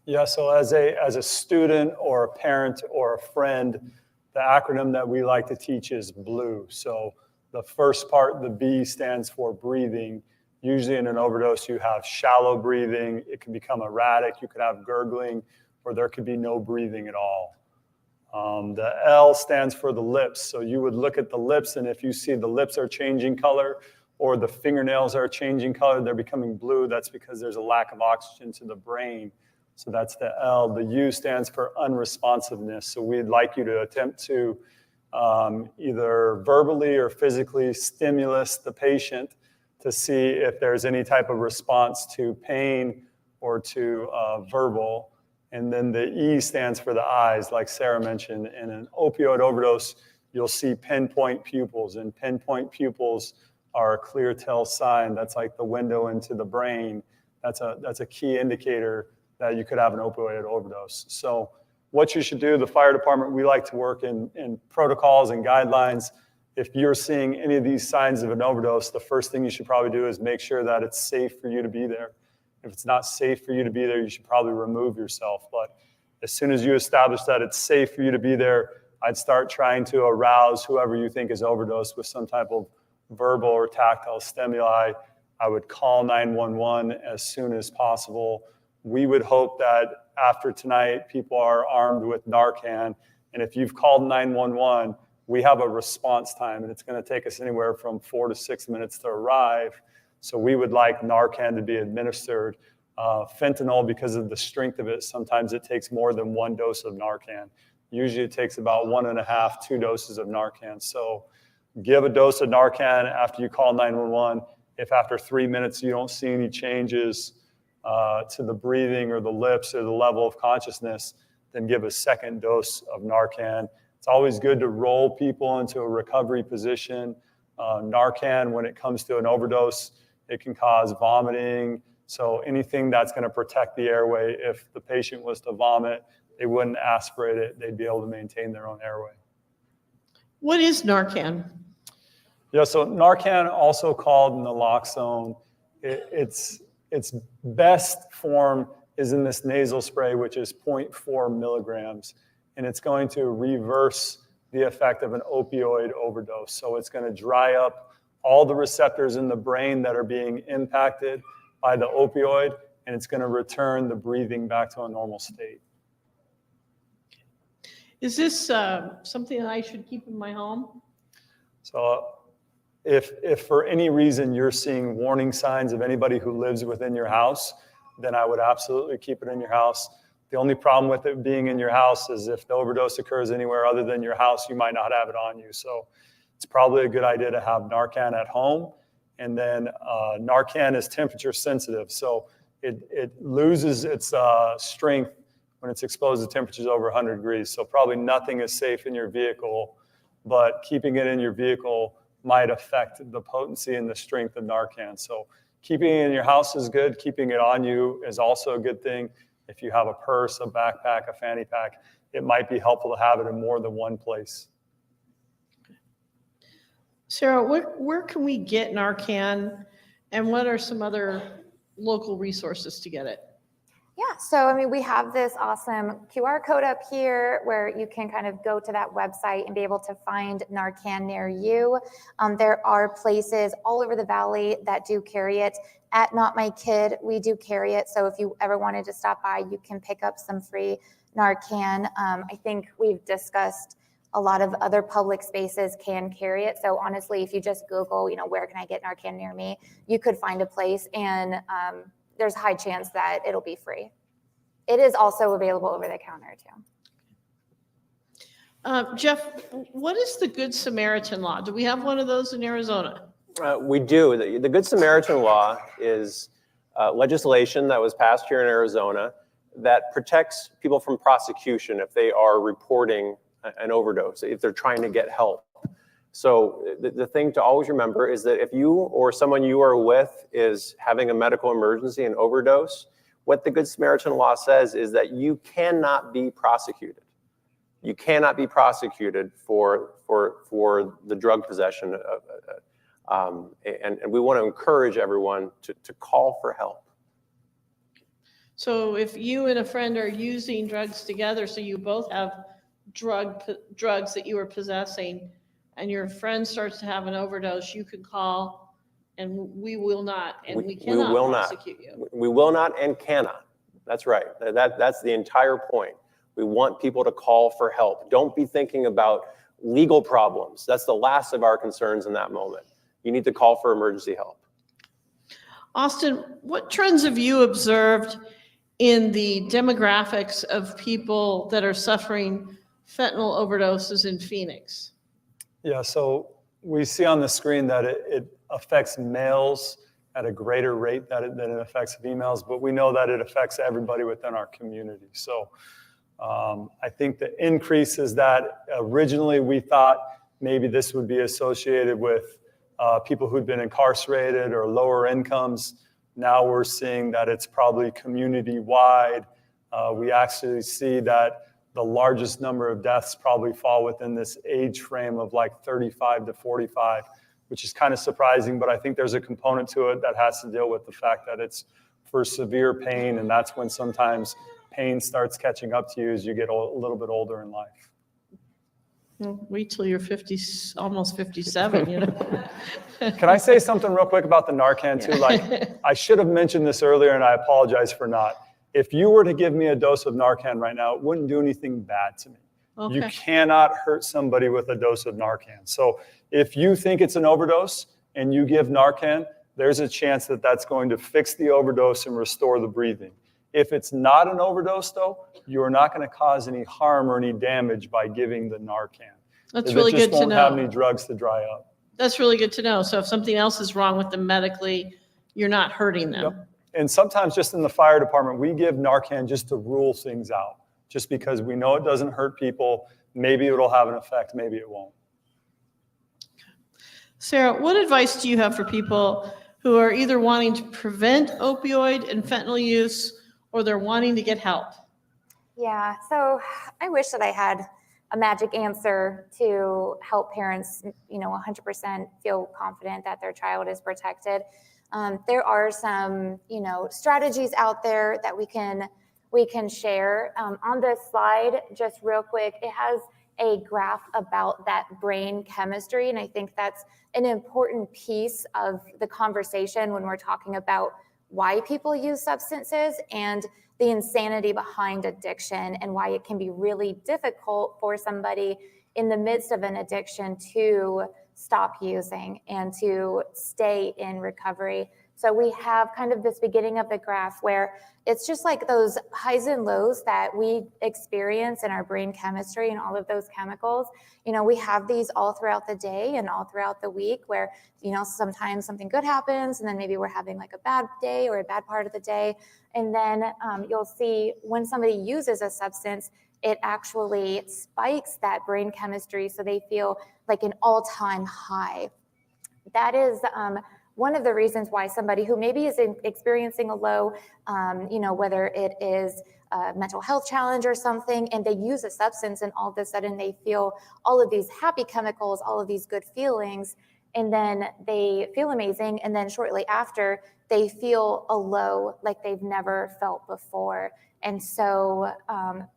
D: Yeah, so as a student or a parent or a friend, the acronym that we like to teach is BLUE. So the first part, the B, stands for breathing. Usually in an overdose, you have shallow breathing. It can become erratic. You could have gurgling, or there could be no breathing at all. The L stands for the lips. So you would look at the lips, and if you see the lips are changing color or the fingernails are changing color, they're becoming blue, that's because there's a lack of oxygen to the brain. So that's the L. The U stands for unresponsiveness. So we'd like you to attempt to either verbally or physically stimulus the patient to see if there's any type of response to pain or to verbal. And then the E stands for the eyes, like Sarah mentioned. In an opioid overdose, you'll see pinpoint pupils, and pinpoint pupils are a clear tell sign. That's like the window into the brain. That's a key indicator that you could have an opioid overdose. So what you should do, the fire department, we like to work in protocols and guidelines. If you're seeing any of these signs of an overdose, the first thing you should probably do is make sure that it's safe for you to be there. If it's not safe for you to be there, you should probably remove yourself. But as soon as you establish that it's safe for you to be there, I'd start trying to arouse whoever you think is overdosed with some type of verbal or tactile stimuli. I would call 911 as soon as possible. We would hope that after tonight, people are armed with Narcan. And if you've called 911, we have a response time, and it's going to take us anywhere from 4 to 6 minutes to arrive. So we would like Narcan to be administered. Fentanyl, because of the strength of it, sometimes it takes more than one dose of Narcan. Usually it takes about 1.5, 2 doses of Narcan. So give a dose of Narcan after you call 911. If after 3 minutes you don't see any changes to the breathing or the lips or the level of consciousness, then give a second dose of Narcan. It's always good to roll people into a recovery position. Narcan, when it comes to an overdose, it can cause vomiting. So anything that's going to protect the airway, if the patient was to vomit, they wouldn't aspirate it. They'd be able to maintain their own airway.
A: What is Narcan?
D: Yeah, so Narcan, also called naloxone, its best form is in this nasal spray, which is 0.4 milligrams, and it's going to reverse the effect of an opioid overdose. So it's going to dry up all the receptors in the brain that are being impacted by the opioid, and it's going to return the breathing back to a normal state.
A: Is this something that I should keep in my home?
D: So if for any reason you're seeing warning signs of anybody who lives within your house, then I would absolutely keep it in your house. The only problem with it being in your house is if the overdose occurs anywhere other than your house, you might not have it on you. So it's probably a good idea to have Narcan at home. And then Narcan is temperature sensitive, so it loses its strength when it's exposed to temperatures over 100 degrees. So probably nothing is safe in your vehicle, but keeping it in your vehicle might affect the potency and the strength of Narcan. So keeping it in your house is good. Keeping it on you is also a good thing. If you have a purse, a backpack, a fanny pack, it might be helpful to have it in more than one place.
A: Sarah, where can we get Narcan, and what are some other local resources to get it?
F: Yeah, so I mean, we have this awesome QR code up here where you can kind of go to that website and be able to find Narcan near you. There are places all over the valley that do carry it. At Not My Kid, we do carry it. So if you ever wanted to stop by, you can pick up some free Narcan. I think we've discussed a lot of other public spaces can carry it. So honestly, if you just Google, where can I get Narcan near me, you could find a place, and there's a high chance that it'll be free. It is also available over the counter too.
A: Jeff, what is the Good Samaritan law? Do we have one of those in Arizona?
G: We do. The Good Samaritan law is legislation that was passed here in Arizona that protects people from prosecution if they are reporting an overdose, if they're trying to get help. So the thing to always remember is that if you or someone you are with is having a medical emergency and overdose, what the Good Samaritan law says is that you cannot be prosecuted. You cannot be prosecuted for the drug possession. And we want to encourage everyone to call for help.
A: So if you and a friend are using drugs together, so you both have drugs that you are possessing, and your friend starts to have an overdose, you can call, and we will not, and we cannot prosecute you.
G: We will not and cannot. That's right. That's the entire point. We want people to call for help. Don't be thinking about legal problems. That's the last of our concerns in that moment. You need to call for emergency help.
A: Austin, what trends have you observed in the demographics of people that are suffering fentanyl overdoses in Phoenix?
D: Yeah, so we see on the screen that it affects males at a greater rate than it affects females, but we know that it affects everybody within our community. So I think the increase is that originally we thought maybe this would be associated with people who'd been incarcerated or lower incomes. Now we're seeing that it's probably community-wide. We actually see that the largest number of deaths probably fall within this age frame of like 35 to 45, which is kind of surprising, but I think there's a component to it that has to deal with the fact that it's for severe pain, and that's when sometimes pain starts catching up to you as you get a little bit older in life.
A: Well, wait till you're 50, almost 57,
D: Can I say something real quick about the Narcan too? Like, I should have mentioned this earlier, and I apologize for not. If you were to give me a dose of Narcan right now, it wouldn't do anything bad to me.
A: Okay.
D: You cannot hurt somebody with a dose of Narcan. So if you think it's an overdose and you give Narcan, there's a chance that that's going to fix the overdose and restore the breathing. If it's not an overdose, though, you're not going to cause any harm or any damage by giving the Narcan.
A: That's really good to
D: It just won't have
A: know.
D: any drugs to dry up.
A: That's really good to know. So if something else is wrong with them medically, you're not hurting them.
D: Yep. And sometimes just in the fire department, we give Narcan just to rule things out, just because we know it doesn't hurt people. Maybe it'll have an effect, maybe it won't.
A: Sarah, what advice do you have for people who are either wanting to prevent opioid and fentanyl use, or they're wanting to get help?
F: Yeah, so I wish that I had a magic answer to help parents, 100% feel confident that their child is protected. There are some, strategies out there that we can share. On this slide, just real quick, it has a graph about that brain chemistry, and I think that's an important piece of the conversation when we're talking about why people use substances and the insanity behind addiction, and why it can be really difficult for somebody in the midst of an addiction to stop using and to stay in recovery. So we have kind of this beginning of the graph where it's just like those highs and lows that we experience in our brain chemistry and all of those chemicals. You know, we have these all throughout the day and all throughout the week where, you know, sometimes something good happens and then maybe we're having like a bad day or a bad part of the day. And then you'll see when somebody uses a substance, it actually spikes that brain chemistry so they feel like an all-time high. That is one of the reasons why somebody who maybe is experiencing a low, you know, whether it is a mental health challenge or something, and they use a substance and all of a sudden they feel all of these happy chemicals, all of these good feelings, and then they feel amazing. And then shortly after, they feel a low like they've never felt before. And so,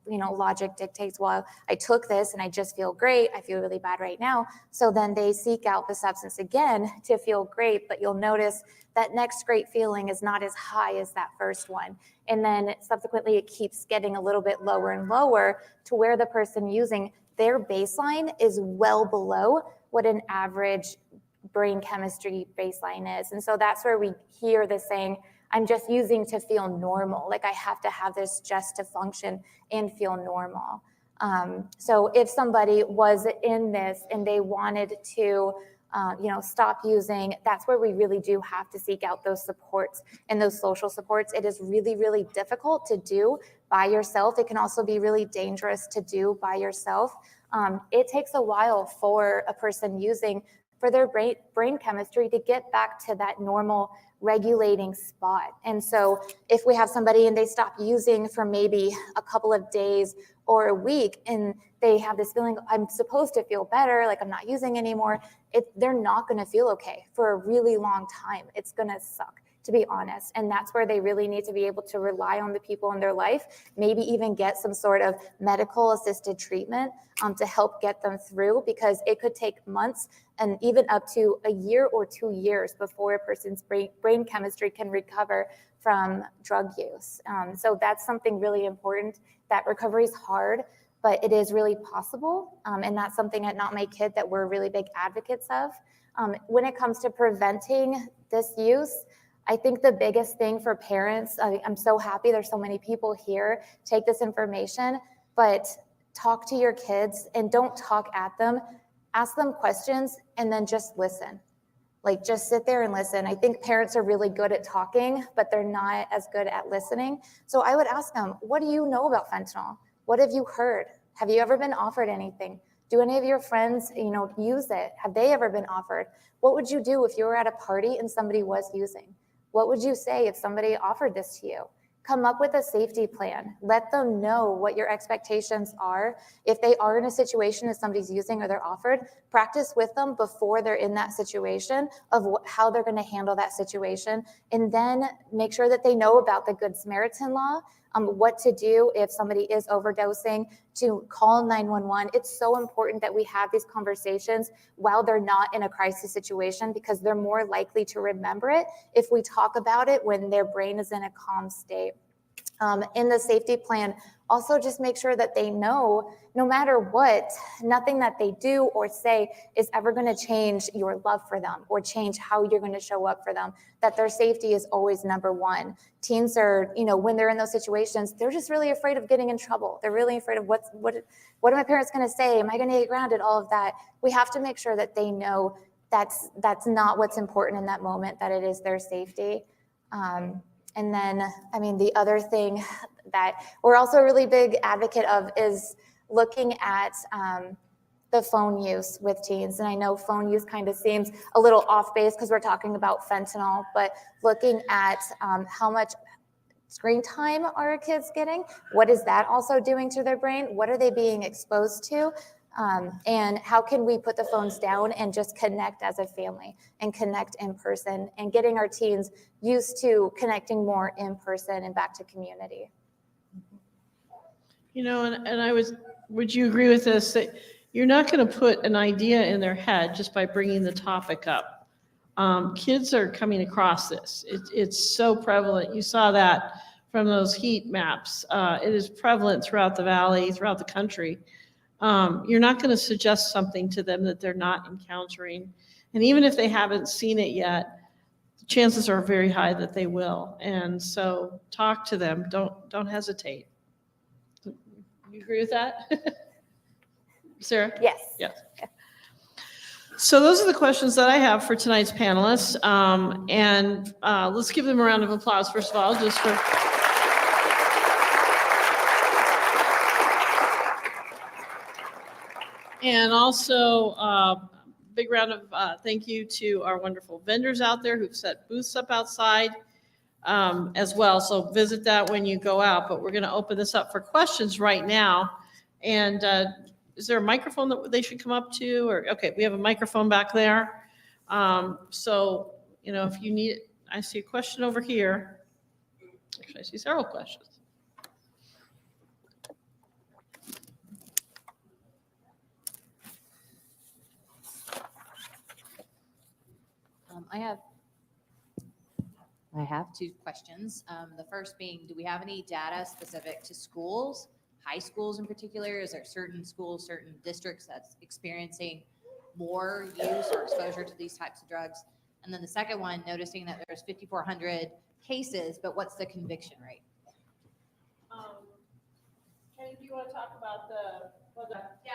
F: you know, logic dictates, well, I took this and I just feel great. I feel really bad right now. So then they seek out the substance again to feel great. But you'll notice that next great feeling is not as high as that first one. And then subsequently, it keeps getting a little bit lower and lower to where the person using their baseline is well below what an average brain chemistry baseline is. And so that's where we hear the saying, I'm just using to feel normal. Like I have to have this just to function and feel normal. So if somebody was in this and they wanted to, you know, stop using, that's where we really do have to seek out those supports and those social supports. It is really, really difficult to do by yourself. It can also be really dangerous to do by yourself. It takes a while for a person using for their brain chemistry to get back to that normal regulating spot. And so if we have somebody and they stop using for maybe a couple of days or a week and they have this feeling, I'm supposed to feel better, like I'm not using anymore, they're not going to feel okay for a really long time. It's going to suck, to be honest. And that's where they really need to be able to rely on the people in their life, maybe even get some sort of medical assisted treatment to help get them through, because it could take months and even up to a year or 2 years before a person's brain chemistry can recover from drug use. So that's something really important. That recovery is hard, but it is really possible. And that's something at Not My Kid that we're really big advocates of. When it comes to preventing this use, I think the biggest thing for parents, I'm so happy there's so many people here, take this information, but talk to your kids and don't talk at them. Ask them questions and then just listen. Like just sit there and listen. I think parents are really good at talking, but they're not as good at listening. So I would ask them, what do you know about fentanyl? What have you heard? Have you ever been offered anything? Do any of your friends, you know, use it? Have they ever been offered? What would you do if you were at a party and somebody was using? What would you say if somebody offered this to you? Come up with a safety plan. Let them know what your expectations are. If they are in a situation if somebody's using or they're offered, practice with them before they're in that situation of how they're going to handle that situation. And then make sure that they know about the Good Samaritan law, what to do if somebody is overdosing, to call 911. It's so important that we have these conversations while they're not in a crisis situation, because they're more likely to remember it if we talk about it when their brain is in a calm state. In the safety plan, also just make sure that they know, no matter what, nothing that they do or say is ever going to change your love for them or change how you're going to show up for them, that their safety is always number one. Teens are, you know, when they're in those situations, they're just really afraid of getting in trouble. They're really afraid of what are my parents going to say? Am I going to get grounded? All of that. We have to make sure that they know that's not what's important in that moment, that it is their safety. And then, I mean, the other thing that we're also a really big advocate of is looking at the phone use with teens. And I know phone use kind of seems a little off base because we're talking about fentanyl, but looking at how much screen time are our kids getting? What is that also doing to their brain? What are they being exposed to? And how can we put the phones down and just connect as a family and connect in person, and getting our teens used to connecting more in person and back to community.
A: You know, and would you agree with this, that you're not going to put an idea in their head just by bringing the topic up? Kids are coming across this. It's so prevalent. You saw that from those heat maps. It is prevalent throughout the valley, throughout the country. You're not going to suggest something to them that they're not encountering. And even if they haven't seen it yet, chances are very high that they will. And so talk to them. Don't hesitate. You agree with that? Sarah?
F: Yes.
A: Yes. So those are the questions that I have for tonight's panelists. Let's give them a round of applause, first of all, just for. And also, big round of thank you to our wonderful vendors out there who've set booths up outside as well. So visit that when you go out. But we're going to open this up for questions right now. And is there a microphone that they should come up to? Or okay, we have a microphone back there. So if you need, I see a question over here. Actually, I see several questions.
H: I have two questions. The first being, do we have any data specific to schools, high schools in particular? Is there certain schools, certain districts that's experiencing more use or exposure to these types of drugs? And then the second one, noticing that there's 5,400 cases, but what's the conviction rate?
A: Kenny, do you want to talk about the?
I: Yeah,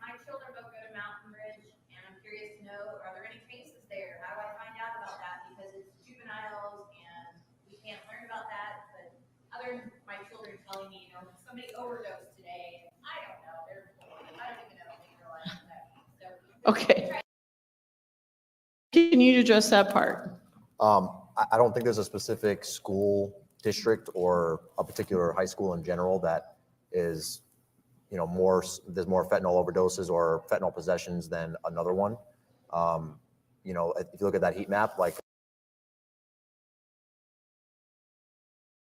I: my children both go to Mountain Ridge, and I'm curious to know, are there any cases there? How do I find out about that? Because it's juveniles, and we can't learn about that. But other than my children telling me, somebody overdosed today, I don't know. I don't even know if they realize that. So,
A: Okay. Can you address that part?
E: I don't think there's a specific school district or a particular high school in general that is, there's more fentanyl overdoses or fentanyl possessions than another one. If you look at that heat map, like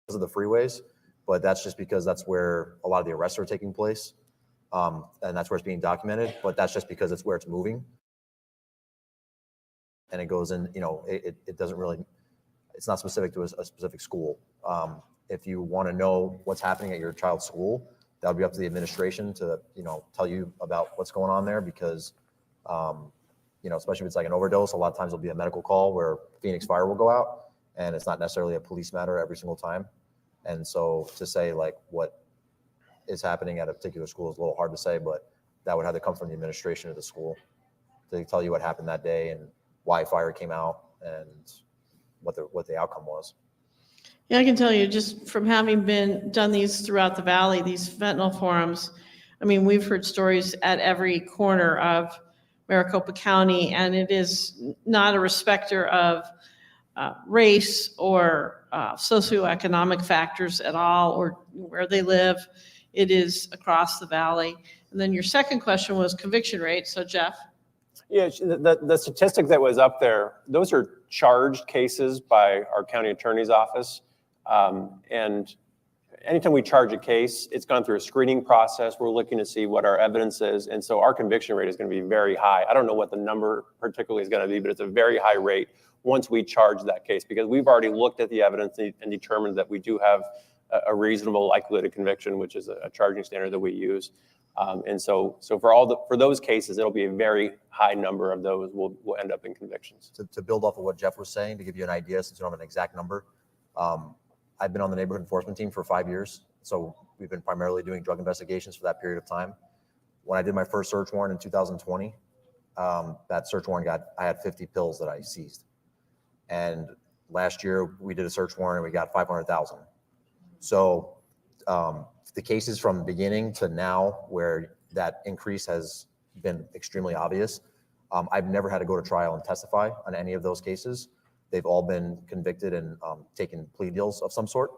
E: because of the freeways, but that's just because that's where a lot of the arrests are taking place. And that's where it's being documented, but that's just because it's where it's moving. And it goes in, it doesn't really, it's not specific to a specific school. If you want to know what's happening at your child's school, that'll be up to the administration to, tell you about what's going on there because, especially if it's like an overdose, a lot of times there'll be a medical call where Phoenix Fire will go out and it's not necessarily a police matter every single time. And so to say like what is happening at a particular school is a little hard to say, but that would have to come from the administration of the school to tell you what happened that day and why fire came out and what the outcome was.
A: Yeah, I can tell you just from having done these throughout the valley, these fentanyl forums, I mean, we've heard stories at every corner of Maricopa County, and it is not a respecter of race or socioeconomic factors at all, or where they live. It is across the valley. And then your second question was conviction rate. So Jeff?
G: Yeah, the statistic that was up there, those are charged cases by our county attorney's office. And anytime we charge a case, it's gone through a screening process. We're looking to see what our evidence is. And so our conviction rate is going to be very high. I don't know what the number particularly is going to be, but it's a very high rate once we charge that case, because we've already looked at the evidence and determined that we do have a reasonable likelihood of conviction, which is a charging standard that we use. And so for those cases, it'll be a very high number of those will end up in convictions.
E: To build off of what Jeff was saying, to give you an idea, since you don't have an exact number, I've been on the neighborhood enforcement team for 5 years. So we've been primarily doing drug investigations for that period of time. When I did my first search warrant in 2020, that search warrant I had 50 pills that I seized. And last year we did a search warrant and we got 500,000. So the cases from beginning to now where that increase has been extremely obvious, I've never had to go to trial and testify on any of those cases. They've all been convicted and taken plea deals of some sort.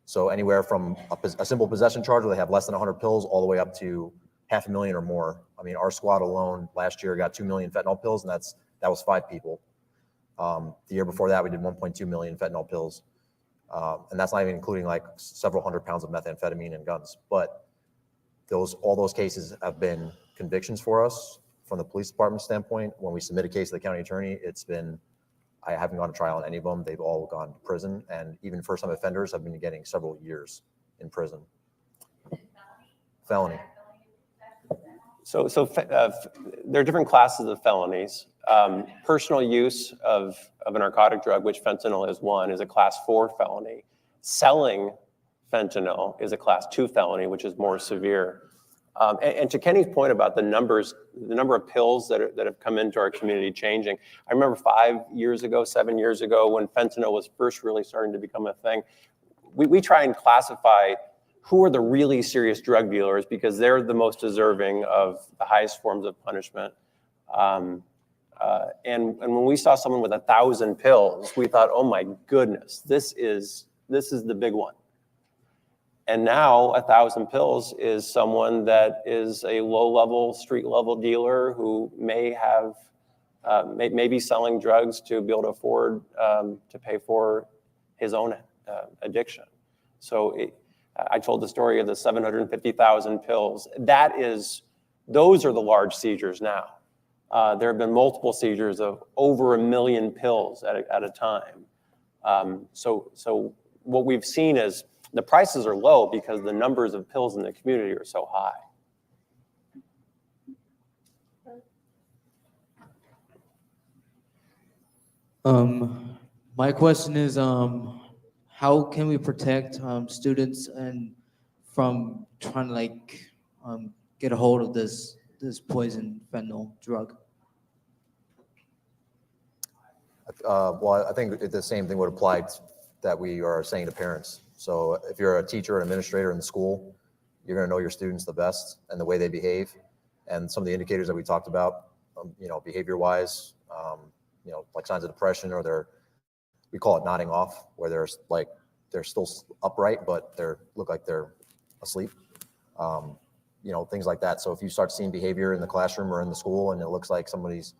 E: So anywhere from a simple possession charge where they have less than 100 pills all the way up to 500,000 or more. I mean, our squad alone last year got 2 million fentanyl pills, and that was 5 people. The year before that, we did 1.2 million fentanyl pills. And that's not even including like several hundred pounds of methamphetamine and guns. But all those cases have been convictions for us from the police department standpoint. When we submit a case to the county attorney, I haven't gone to trial on any of them. They've all gone to prison. And even first-time offenders have been getting several years in prison. Felony.
G: So there are different classes of felonies. personal use of a narcotic drug, which fentanyl is one, is a class 4 felony. Selling fentanyl is a class 2 felony, which is more severe. And to Kenny's point about the number of pills that have come into our community changing. I remember 7 years ago, when fentanyl was first really starting to become a thing, we try and classify who are the really serious drug dealers because they're the most deserving of the highest forms of punishment. And when we saw someone with 1,000 pills, we thought, oh my goodness, this is the big one. And now 1,000 pills is someone that is a low-level, street-level dealer who may have, may be selling drugs to be able to afford to pay for his own addiction. So I told the story of the 750,000 pills. Those are the large seizures now. There have been multiple seizures of over 1 million pills at a time. So what we've seen is the prices are low because the numbers of pills in the community are so high.
J: My question is, how can we protect students and from trying to get a hold of this poison fentanyl drug?
E: Well, I think the same thing would apply that we are saying to parents. So if you're a teacher or administrator in the school, you're going to know your students the best and the way they behave. And some of the indicators that we talked about, behavior-wise, like signs of depression, or we call it nodding off, where they're still upright, but look like they're asleep. Things like that. So if you start seeing behavior in the classroom or in the school, and it looks like somebody's,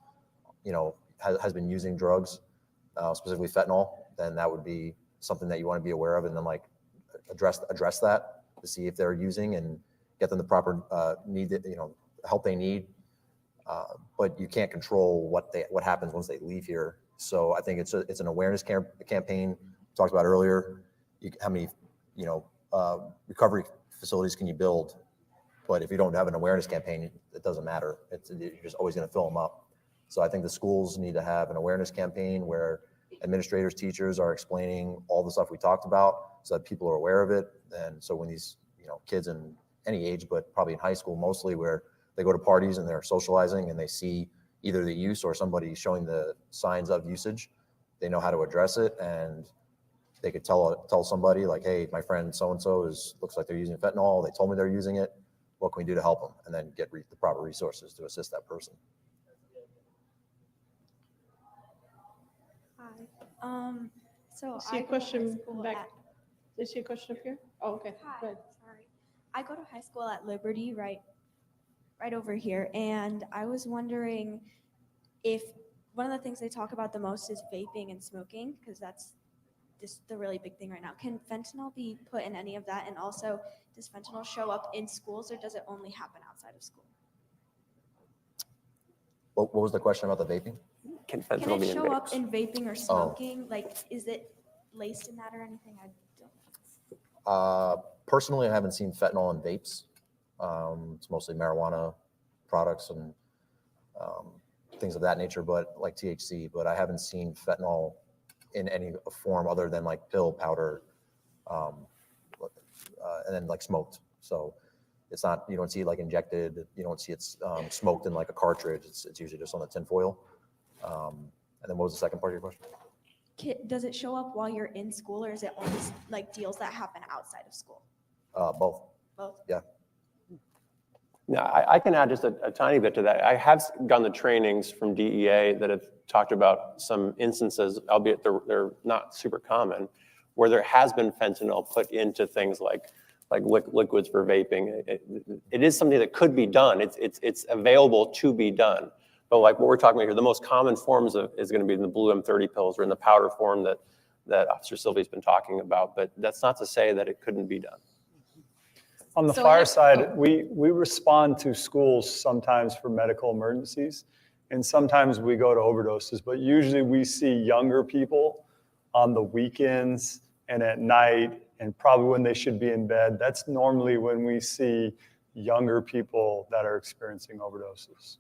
E: has been using drugs, specifically fentanyl, then that would be something that you want to be aware of, and then address that to see if they're using and get them the proper help they need. But you can't control what happens once they leave here. So I think it's an awareness campaign. We talked about earlier, how many recovery facilities can you build? But if you don't have an awareness campaign, it doesn't matter. You're just always going to fill them up. So I think the schools need to have an awareness campaign where administrators, teachers are explaining all the stuff we talked about so that people are aware of it. And so when these kids in any age, but probably in high school mostly, where they go to parties and they're socializing and they see either the use or somebody showing the signs of usage, they know how to address it, and they could tell somebody like, hey, my friend so-and-so looks like they're using fentanyl. They told me they're using it. What can we do to help them? And then get the proper resources to assist that person.
K: Hi. So
A: I see a
K: go to high
A: question
K: school
A: back.
K: at-
A: Did you see a question up here? Oh, okay.
K: Hi,
A: Go ahead.
K: sorry. I go to high school at Liberty, right over here, and I was wondering if one of the things they talk about the most is vaping and smoking, because that's just the really big thing right now. Can fentanyl be put in any of that? And also, does fentanyl show up in schools, or does it only happen outside of school?
E: What was the question about the vaping?
G: Can
K: Can
G: fentanyl
K: it
G: be in
K: show up
G: vapes?
K: in vaping or smoking? Is it laced in that or anything? I don't know.
E: Personally, I haven't seen fentanyl in vapes. It's mostly marijuana products and things of that nature, but like THC, but I haven't seen fentanyl in any form other than like pill, powder, and then like smoked. So it's not, you don't see it like injected, you don't see it's smoked in like a cartridge. It's usually just on the tin foil. And then what was the second part of your question?
K: Does it show up while you're in school, or is it only like deals that happen outside of school?
E: Both.
K: Both?
E: Yeah.
G: Now, I can add just a tiny bit to that. I have done the trainings from DEA that have talked about some instances, albeit they're not super common, where there has been fentanyl put into things like liquids for vaping. It is something that could be done. It's available to be done. But like what we're talking about here, the most common forms is going to be in the blue M30 pills or in the powder form that Officer Sylvie's been talking about. But that's not to say that it couldn't be done.
D: On the fire side, we respond to schools sometimes for medical emergencies, and sometimes we go to overdoses, but usually we see younger people on the weekends and at night, and probably when they should be in bed. That's normally when we see younger people that are experiencing overdoses.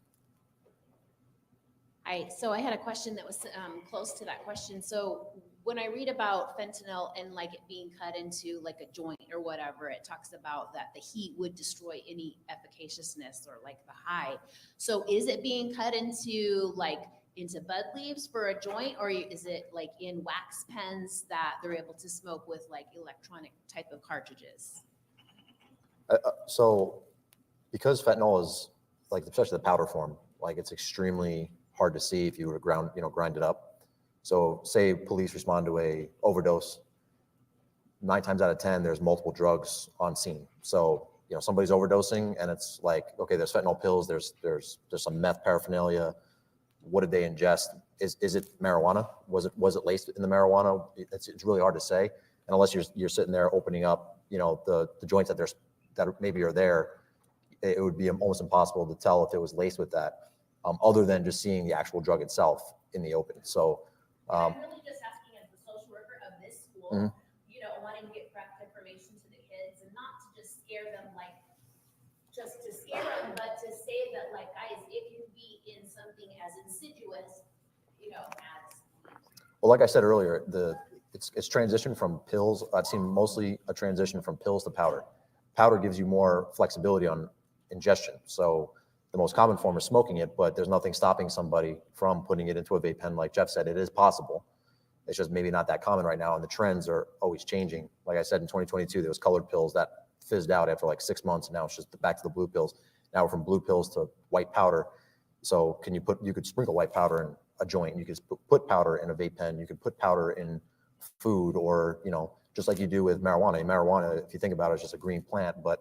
L: So I had a question that was close to that question. So when I read about fentanyl and like it being cut into like a joint or whatever, it talks about that the heat would destroy any efficaciousness or like the high. So is it being cut into bud leaves for a joint, or is it like in wax pens that they're able to smoke with like electronic type of cartridges?
E: So because fentanyl is like, especially the powder form, like it's extremely hard to see if you were to grind it up. So say police respond to a overdose, 9 times out of 10, there's multiple drugs on scene. So, somebody's overdosing and it's like, okay, there's fentanyl pills, there's some meth paraphernalia. What did they ingest? Is it marijuana? Was it laced in the marijuana? It's really hard to say. And unless you're sitting there opening up, the joints that maybe are there, it would be almost impossible to tell if it was laced with that, other than just seeing the actual drug itself in the open. So
L: I'm really just asking as the social worker of this school, wanting to get correct information to the kids and not to just scare them, just to scare them, but to say that guys, it can be in something as insidious, as.
E: Well, like I said earlier, it's transition from pills. I've seen mostly a transition from pills to powder. Powder gives you more flexibility on ingestion. So the most common form is smoking it, but there's nothing stopping somebody from putting it into a vape pen. Like Jeff said, it is possible. It's just maybe not that common right now, and the trends are always changing. Like I said, in 2022, there was colored pills that fizzed out after like 6 months, and now it's just back to the blue pills. Now we're from blue pills to white powder. So you could sprinkle white powder in a joint, you could put powder in a vape pen, you could put powder in food, or just like you do with marijuana. Marijuana, if you think about it, is just a green plant, but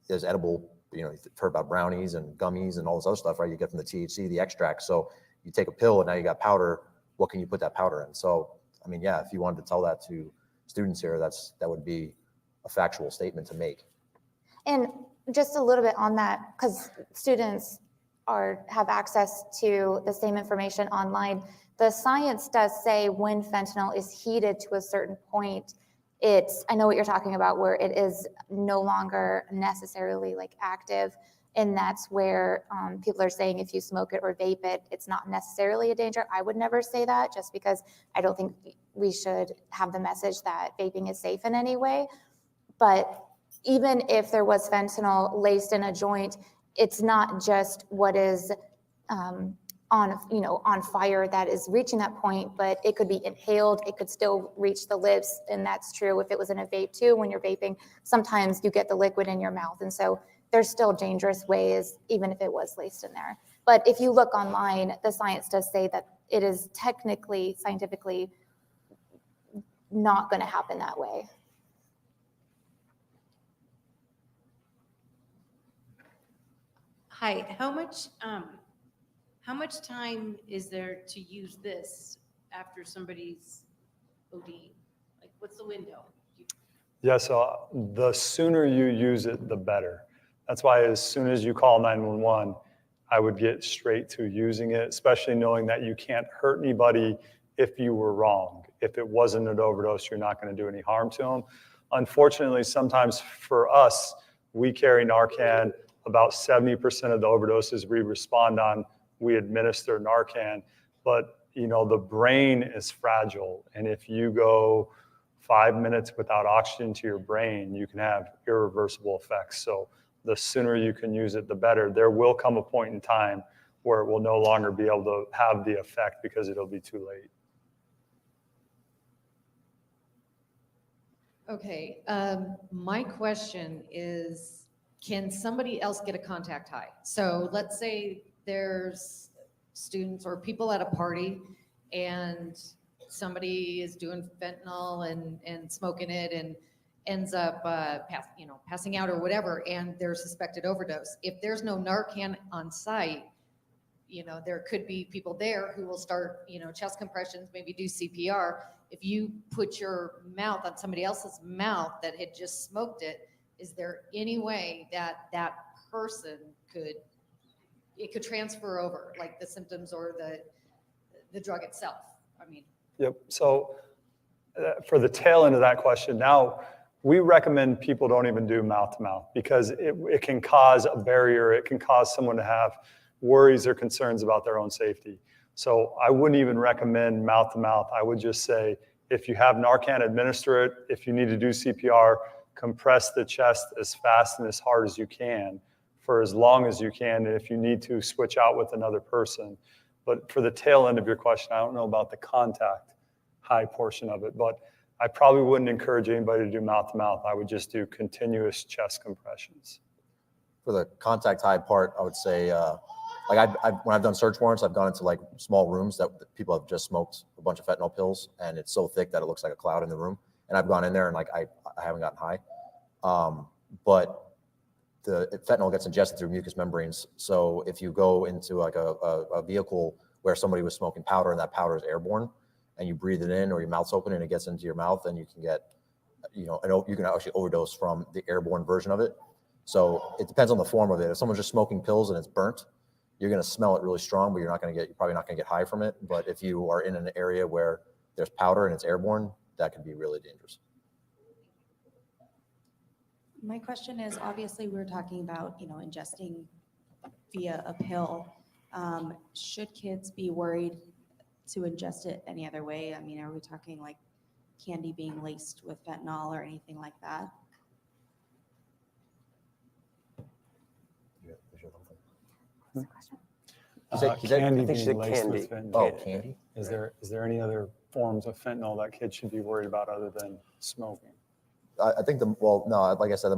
E: there's edible, you've heard about brownies and gummies and all this other stuff, right? You get from the THC, the extract. So you take a pill and now you got powder. What can you put that powder in? So, yeah, if you wanted to tell that to students here, that would be a factual statement to make.
F: And just a little bit on that, because students have access to the same information online. The science does say when fentanyl is heated to a certain point, I know what you're talking about, where it is no longer necessarily active. And that's where people are saying if you smoke it or vape it, it's not necessarily a danger. I would never say that, just because I don't think we should have the message that vaping is safe in any way. But even if there was fentanyl laced in a joint, it's not just what is on fire that is reaching that point, but it could be inhaled. It could still reach the lips, and that's true if it was in a vape too. When you're vaping, sometimes you get the liquid in your mouth, and so there's still dangerous ways, even if it was laced in there. But if you look online, the science does say that it is technically, scientifically, not going to happen that way.
M: Hi, how much time is there to use this after somebody's OD? What's the window?
D: Yeah, so the sooner you use it, the better. That's why as soon as you call 911, I would get straight to using it, especially knowing that you can't hurt anybody if you were wrong. If it wasn't an overdose, you're not going to do any harm to them. Unfortunately, sometimes for us, we carry Narcan. About 70% of the overdoses we respond on, we administer Narcan. But the brain is fragile, and if you go 5 minutes without oxygen to your brain, you can have irreversible effects. So the sooner you can use it, the better. There will come a point in time where it will no longer be able to have the effect because it'll be too late.
M: Okay, my question is, can somebody else get a contact high? So let's say there's students or people at a party and somebody is doing fentanyl and smoking it and ends up passing out or whatever, and they're suspected overdose. If there's no Narcan on site, there could be people there who will start, chest compressions, maybe do CPR. If you put your mouth on somebody else's mouth that had just smoked it, is there any way that that person could transfer over, like the symptoms or the drug itself?
D: Yep. So for the tail end of that question, now we recommend people don't even do mouth to mouth because it can cause a barrier. It can cause someone to have worries or concerns about their own safety. So I wouldn't even recommend mouth to mouth. I would just say, if you have Narcan, administer it. If you need to do CPR, compress the chest as fast and as hard as you can for as long as you can. And if you need to, switch out with another person. But for the tail end of your question, I don't know about the contact high portion of it, but I probably wouldn't encourage anybody to do mouth to mouth. I would just do continuous chest compressions.
E: For the contact high part, I would say, like when I've done search warrants, I've gone into like small rooms that people have just smoked a bunch of fentanyl pills, and it's so thick that it looks like a cloud in the room. And I've gone in there and like I haven't gotten high, but the fentanyl gets ingested through mucous membranes. So if you go into like a vehicle where somebody was smoking powder and that powder is airborne, and you breathe it in or your mouth's open and it gets into your mouth, then you can get, you can actually overdose from the airborne version of it. So it depends on the form of it. If someone's just smoking pills and it's burnt, you're going to smell it really strong, but you're probably not going to get high from it. But if you are in an area where there's powder and it's airborne, that could be really dangerous.
N: My question is, obviously we're talking about, ingesting via a pill. Should kids be worried to ingest it any other way? I mean, are we talking like candy being laced with fentanyl or anything like that?
D: Candy
E: I think she
D: being
E: said
D: laced
E: candy.
D: with fentanyl.
E: Oh, candy.
D: Is there any other forms of fentanyl that kids should be worried about other than smoking?
E: I think like I said,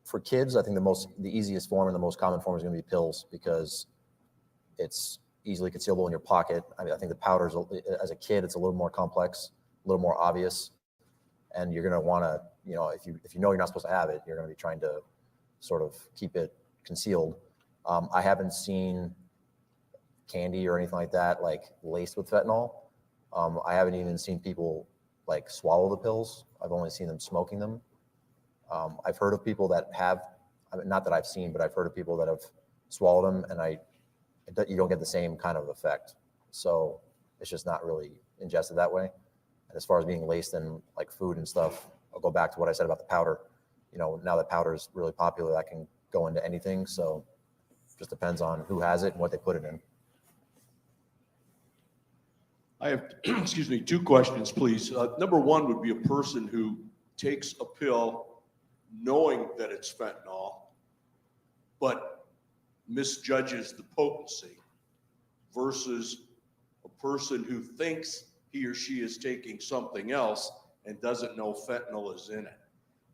E: for kids, I think the easiest form and the most common form is going to be pills, because it's easily concealable in your pocket. I mean, I think the powders, as a kid, it's a little more complex, a little more obvious, and you're going to want to, if you know you're not supposed to have it, you're going to be trying to sort of keep it concealed. I haven't seen candy or anything like that like laced with fentanyl. I haven't even seen people like swallow the pills. I've only seen them smoking them. I've heard of people that have, not that I've seen, but I've heard of people that have swallowed them, and you don't get the same kind of effect. So it's just not really ingested that way. And as far as being laced in like food and stuff, I'll go back to what I said about the powder. Now that powder is really popular, that can go into anything. So it just depends on who has it and what they put it in.
O: I have, excuse me, 2 questions, please. Number 1 would be a person who takes a pill knowing that it's fentanyl, but misjudges the potency, versus a person who thinks he or she is taking something else and doesn't know fentanyl is in it.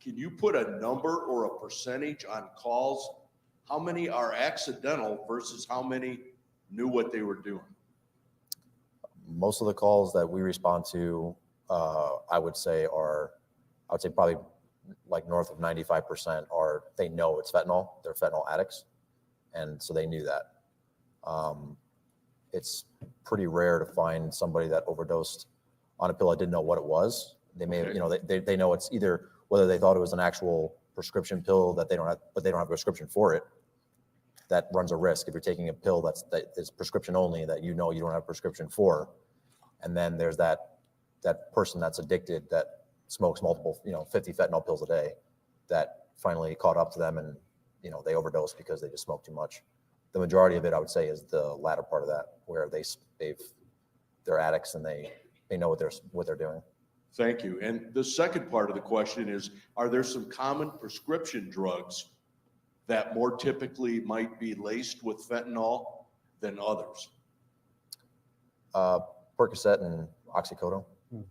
O: Can you put a number or a percentage on calls? How many are accidental versus how many knew what they were doing?
E: Most of the calls that we respond to, I would say probably like north of 95% they know it's fentanyl. They're fentanyl addicts. And so they knew that. It's pretty rare to find somebody that overdosed on a pill that didn't know what it was. They may have, they know it's either whether they thought it was an actual prescription pill but they don't have a prescription for it. That runs a risk if you're taking a pill that is prescription only that you don't have a prescription for. And then there's that person that's addicted that smokes multiple, 50 fentanyl pills a day, that finally caught up to them and, they overdose because they just smoked too much. The majority of it, I would say, is the latter part of that, where they're addicts and they know what they're doing.
O: Thank you. And the second part of the question is, are there some common prescription drugs that more typically might be laced with fentanyl than others?
E: Percocet and oxycodone.
D: Mm-hmm.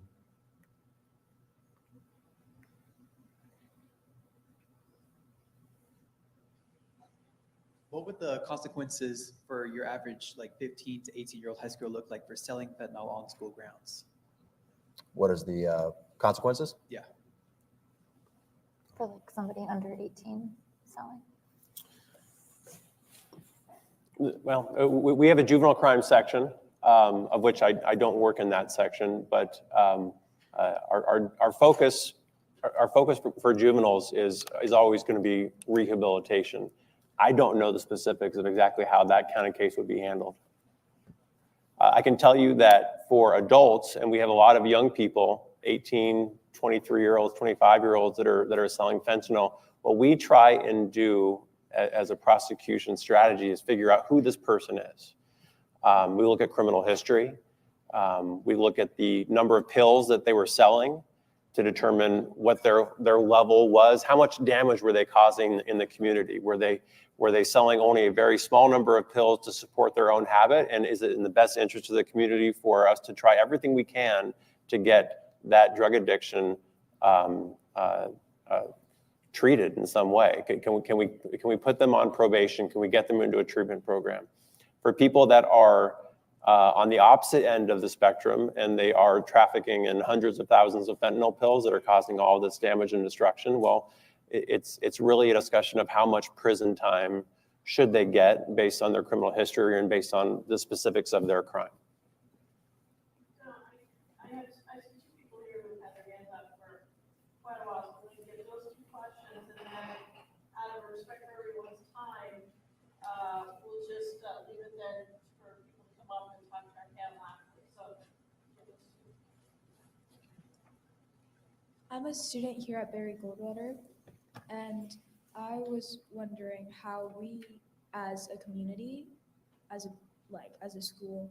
P: What would the consequences for your average 15 to 18-year-old high school look like for selling fentanyl on school grounds?
E: What is the consequences?
P: Yeah.
F: For somebody under 18 selling.
G: Well, we have a juvenile crime section, of which I don't work in that section, but our focus for juveniles is always going to be rehabilitation. I don't know the specifics of exactly how that kind of case would be handled. I can tell you that for adults, and we have a lot of young people, 18, 23-year-olds, 25-year-olds that are selling fentanyl, what we try and do as a prosecution strategy is figure out who this person is. We look at criminal history. We look at the number of pills that they were selling to determine what their level was. How much damage were they causing in the community? Were they selling only a very small number of pills to support their own habit? And is it in the best interest of the community for us to try everything we can to get that drug addiction treated in some way? Can we put them on probation? Can we get them into a treatment program? For people that are on the opposite end of the spectrum and they are trafficking in hundreds of thousands of fentanyl pills that are causing all this damage and destruction, well, it's really a discussion of how much prison time should they get based on their criminal history and based on the specifics of their crime.
A: I see two people here who had their hands up for quite a while, so we can get those two questions, and then out of respect for everyone's time, we'll just leave it then for people to come up and talk to our panel after. So,
K: I'm a student here at Barry Goldwater, and I was wondering how we, as a community, as a school,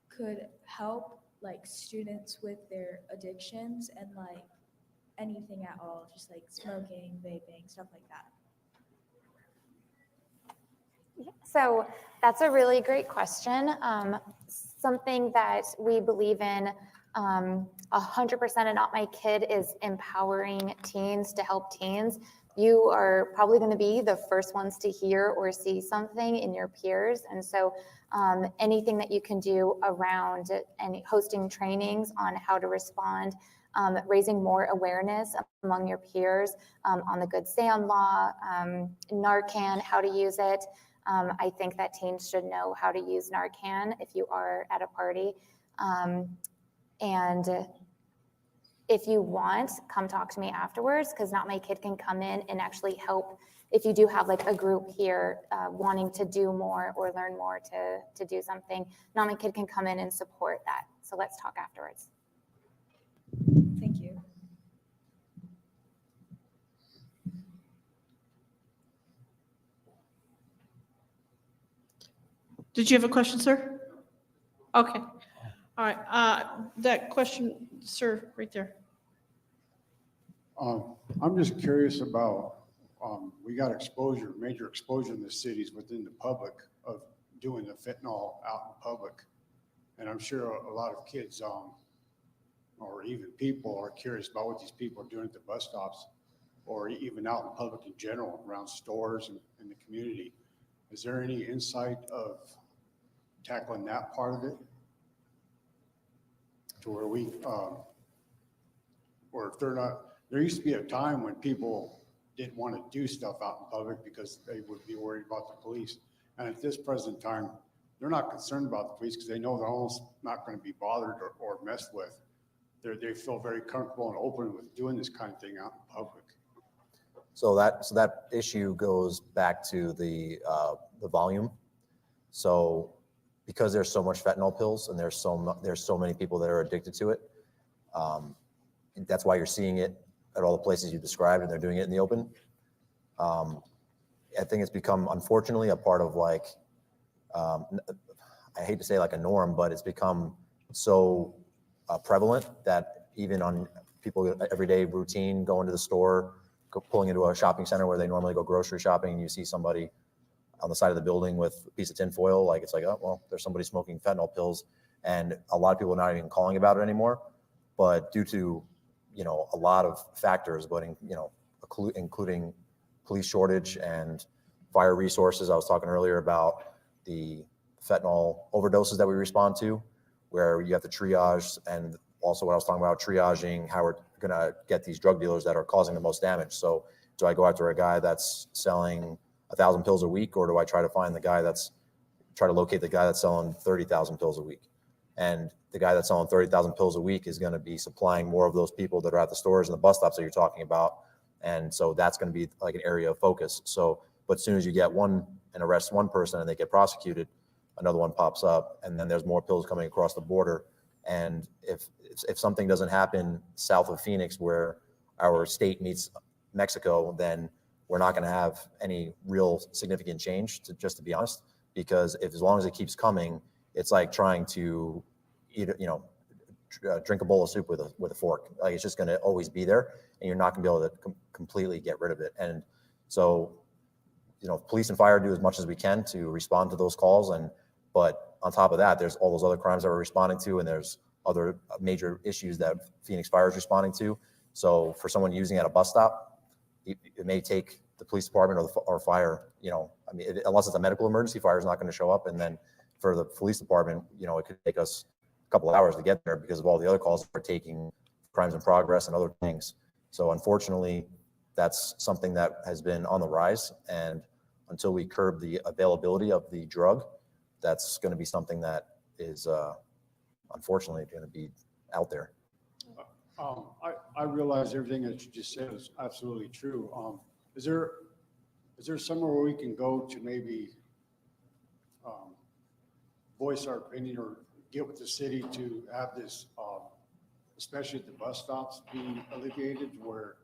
K: could help students with their addictions and anything at all, just smoking, vaping, stuff like that.
F: So that's a really great question. Something that we believe in 100% and Not My Kid is empowering teens to help teens. You are probably going to be the first ones to hear or see something in your peers. And so anything that you can do around and hosting trainings on how to respond, raising more awareness among your peers on the Good Sam law, Narcan, how to use it. I think that teens should know how to use Narcan if you are at a party. And if you want, come talk to me afterwards, because Not My Kid can come in and actually help if you do have a group here wanting to do more or learn more to do something. Not My Kid can come in and support that. So let's talk afterwards.
K: Thank you.
A: did you have a question, sir? Okay. All right. That question, sir, right there.
Q: I'm just curious about, we got exposure, major exposure in the cities within the public of doing the fentanyl out in public. And I'm sure a lot of kids, or even people are curious about what these people are doing at the bus stops, or even out in public in general, around stores and in the community. Is there any insight of tackling that part of it? To where we, or if they're not, there used to be a time when people didn't want to do stuff out in public because they would be worried about the police. And at this present time, they're not concerned about the police because they know they're almost not going to be bothered or messed with. They feel very comfortable and open with doing this kind of thing out in public.
E: So that issue goes back to the volume. So because there's so much fentanyl pills and there's so many people that are addicted to it, that's why you're seeing it at all the places you described, and they're doing it in the open. I think it's become, unfortunately, a part of I hate to say a norm, but it's become so prevalent that even on people everyday routine, going to the store, pulling into a shopping center where they normally go grocery shopping, and you see somebody on the side of the building with a piece of tinfoil, it's oh, well, there's somebody smoking fentanyl pills. And a lot of people are not even calling about it anymore. But due to, a lot of factors, but including police shortage and fire resources. I was talking earlier about the fentanyl overdoses that we respond to, where you have to triage, and also what I was talking about, triaging how we're going to get these drug dealers that are causing the most damage. So do I go after a guy that's selling 1,000 pills a week, or do I try to locate the guy that's selling 30,000 pills a week? And the guy that's selling 30,000 pills a week is going to be supplying more of those people that are at the stores and the bus stops that you're talking about. And so that's going to be an area of focus. So, but as soon as you get one and arrest one person and they get prosecuted, another one pops up, and then there's more pills coming across the border. And if something doesn't happen south of Phoenix, where our state meets Mexico, then we're not going to have any real significant change, just to be honest, because as long as it keeps coming, it's like trying to eat, drink a bowl of soup with a fork. Like, it's just going to always be there, and you're not going to be able to completely get rid of it. And so, police and fire do as much as we can to respond to those calls. But on top of that, there's all those other crimes that we're responding to, and there's other major issues that Phoenix Fire is responding to. So for someone using at a bus stop, it may take the police department or fire, unless it's a medical emergency, fire is not going to show up. And then for the police department, it could take us a couple of hours to get there because of all the other calls we're taking, crimes in progress and other things. So unfortunately, that's something that has been on the rise. And until we curb the availability of the drug, that's going to be something that is unfortunately going to be out there.
Q: I realize everything that you just said is absolutely true. Is there somewhere where we can go to maybe voice our opinion or get with the city to have this, especially at the bus stops, be alleviated, where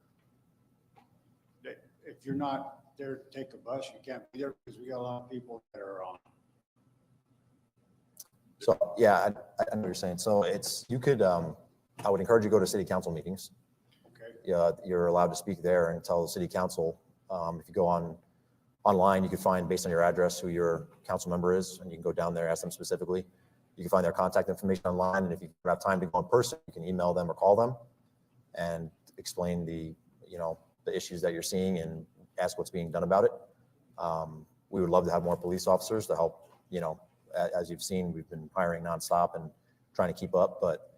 Q: if you're not there to take a bus, you can't be there, because we got a lot of people that are on.
E: So yeah, I know what you're saying. So you could, I would encourage you to go to city council meetings.
Q: Okay.
E: Yeah, you're allowed to speak there and tell the city council. If you go online, you can find, based on your address, who your council member is, and you can go down there, ask them specifically. You can find their contact information online, and if you don't have time to go in person, you can email them or call them and explain the issues that you're seeing and ask what's being done about it. We would love to have more police officers to help. As you've seen, we've been hiring nonstop and trying to keep up, but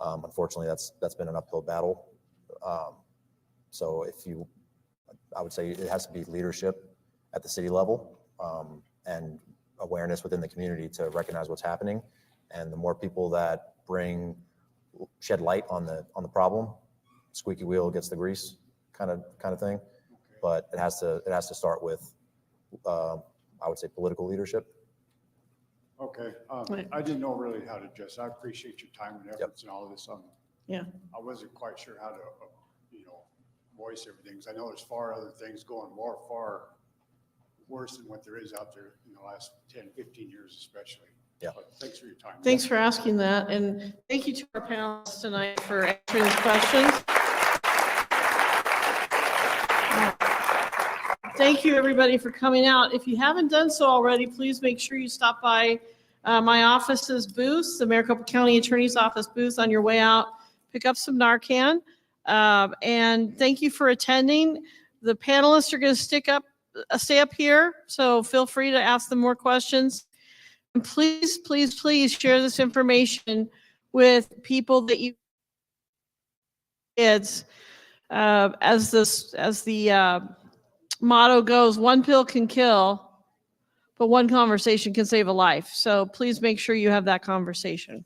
E: unfortunately, that's been an uphill battle. So I would say it has to be leadership at the city level, and awareness within the community to recognize what's happening. And the more people that shed light on the problem, squeaky wheel gets the grease, kind of thing.
Q: Okay.
E: But it has to start with, I would say, political leadership.
Q: Okay. I didn't know really how to address. I appreciate your time and efforts and all of this.
A: Yeah.
Q: I wasn't quite sure how to, voice everything, because I know there's other things going far worse than what there is out there in the last 10, 15 years, especially.
E: Yeah.
Q: But thanks for your time.
A: Thanks for asking that. And thank you to our panelists tonight for answering these questions. Thank you, everybody, for coming out. If you haven't done so already, please make sure you stop by my office's booth, the Maricopa County Attorney's Office booth, on your way out. Pick up some Narcan. And thank you for attending. The panelists are going to stay up here, so feel free to ask them more questions. And please, please, please share this information with people that you kids. As the motto goes, one pill can kill, but one conversation can save a life. So please make sure you have that conversation.